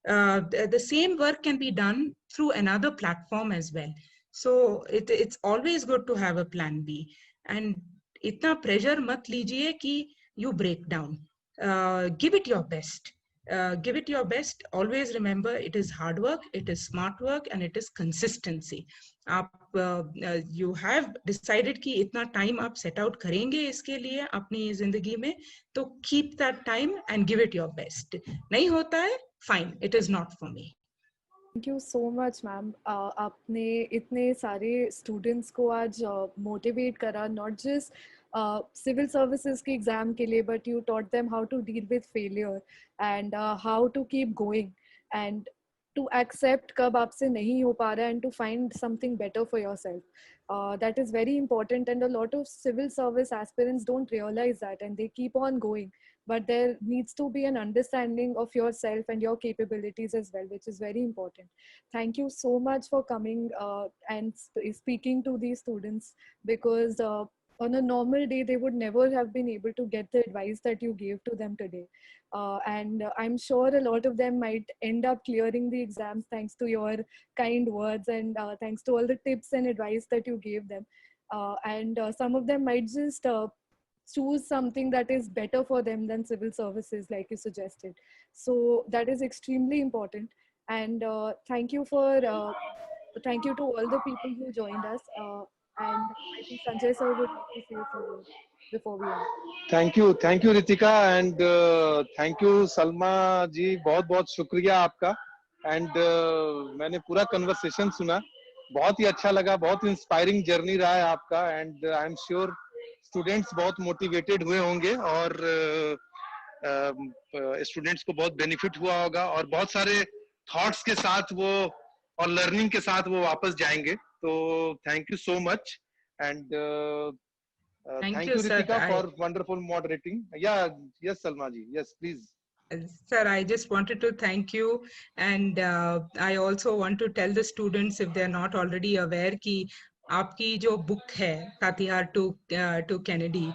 the same work can be done through another platform as well. So it's always good to have a plan B. And इतना pressure मत लीजिए कि you break down. Give it your best. Give it your best. Always remember, it is hard work, it is smart work, and it is consistency. You have decided कि इतना time आप set out करेंगे इसके लिए अपनी जिंदगी में, तो keep that time and give it your best. नहीं होता है, fine, it is not for me. Thank you so much, ma'am. आपने इतने सारे students को आज motivate करा, not just civil services के exam के लिए, but you taught them how to deal with failure and how to keep going and to accept कब आपसे नहीं हो पा रहा है and to find something better for yourself. That is very important, and a lot of civil service aspirants don't realize that, and they keep on going. But there needs to be an understanding of yourself and your capabilities as well, which is very important. Thank you so much for coming and speaking to these students, because on a normal day, they would never have been able to get the advice that you gave to them today. And I'm sure a lot of them might end up clearing the exams thanks to your kind words, and thanks to all the tips and advice that you gave them. And some of them might just choose something that is better for them than civil services, like you suggested. So that is extremely important. And thank you to all the people who joined us. And I think Sanjay sir would like to say a few words before we end. Thank you Ritika and thank you Salma ji, बहुत बहुत शुक्रिया आपका. एंड मैंने पूरा कन्वर्सेशन सुना, बहुत ही अच्छा लगा, बहुत इंस्पायरिंग जर्नी रहा है आपका. And I am sure students बहुत मोटिवेटेड हुए होंगे और स्टूडेंट्स को बहुत बेनिफिट हुआ होगा और बहुत सारे थॉट्स के साथ वो और लर्निंग के साथ वो वापस जाएंगे. तो thank you so much. And Thank thank you, you, sir. Ritika, for wonderful moderating. Yeah, yes, Salma ji. Yes, please. Sir, I just wanted to thank you, and I also want to tell the students, if they're not already aware, कि आपकी जो book है Katihar to Kennedy,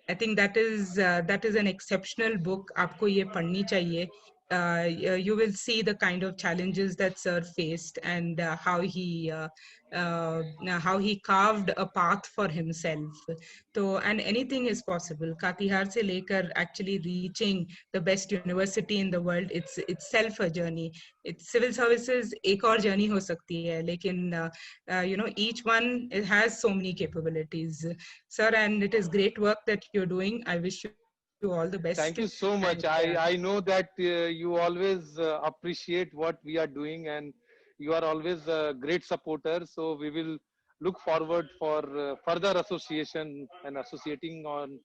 I think that is an exceptional book. आपको ये पढ़नी चाहिए. You will see the kind of challenges that sir faced, and how he carved a path for himself. So, and anything is possible. Katihar से लेकर actually reaching the best university in the world, it's itself a journey. It's civil services एक और journey हो सकती है, लेकिन you know, each one, it has so many capabilities, sir, and it is great work that you're doing. I wish you all the best. Thank you so much. And, I know that you always appreciate what we are doing, and you are always a great supporter. So we will look forward for further association and associating on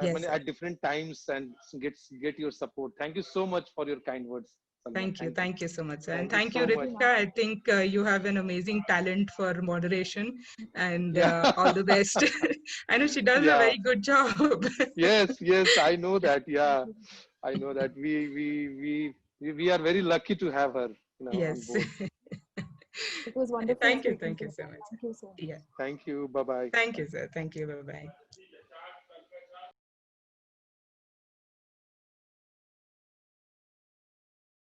Yes, sir. at different times and get your support. Thank you so much for your kind words, Salma. Thank you so much, sir. And Thank thank you you, so much. Ritika. I think you have an amazing talent for moderation, and Yeah. all the best. I know she does a Yeah. very good job. Yes, I know that. Yeah, I know that. We are very lucky to have her, you know, on Yes. board. It was wonderful. Thank you speaking to so much. Thank you so much. Yeah. Thank you. Bye bye. Thank you, sir. Thank you. Bye-bye.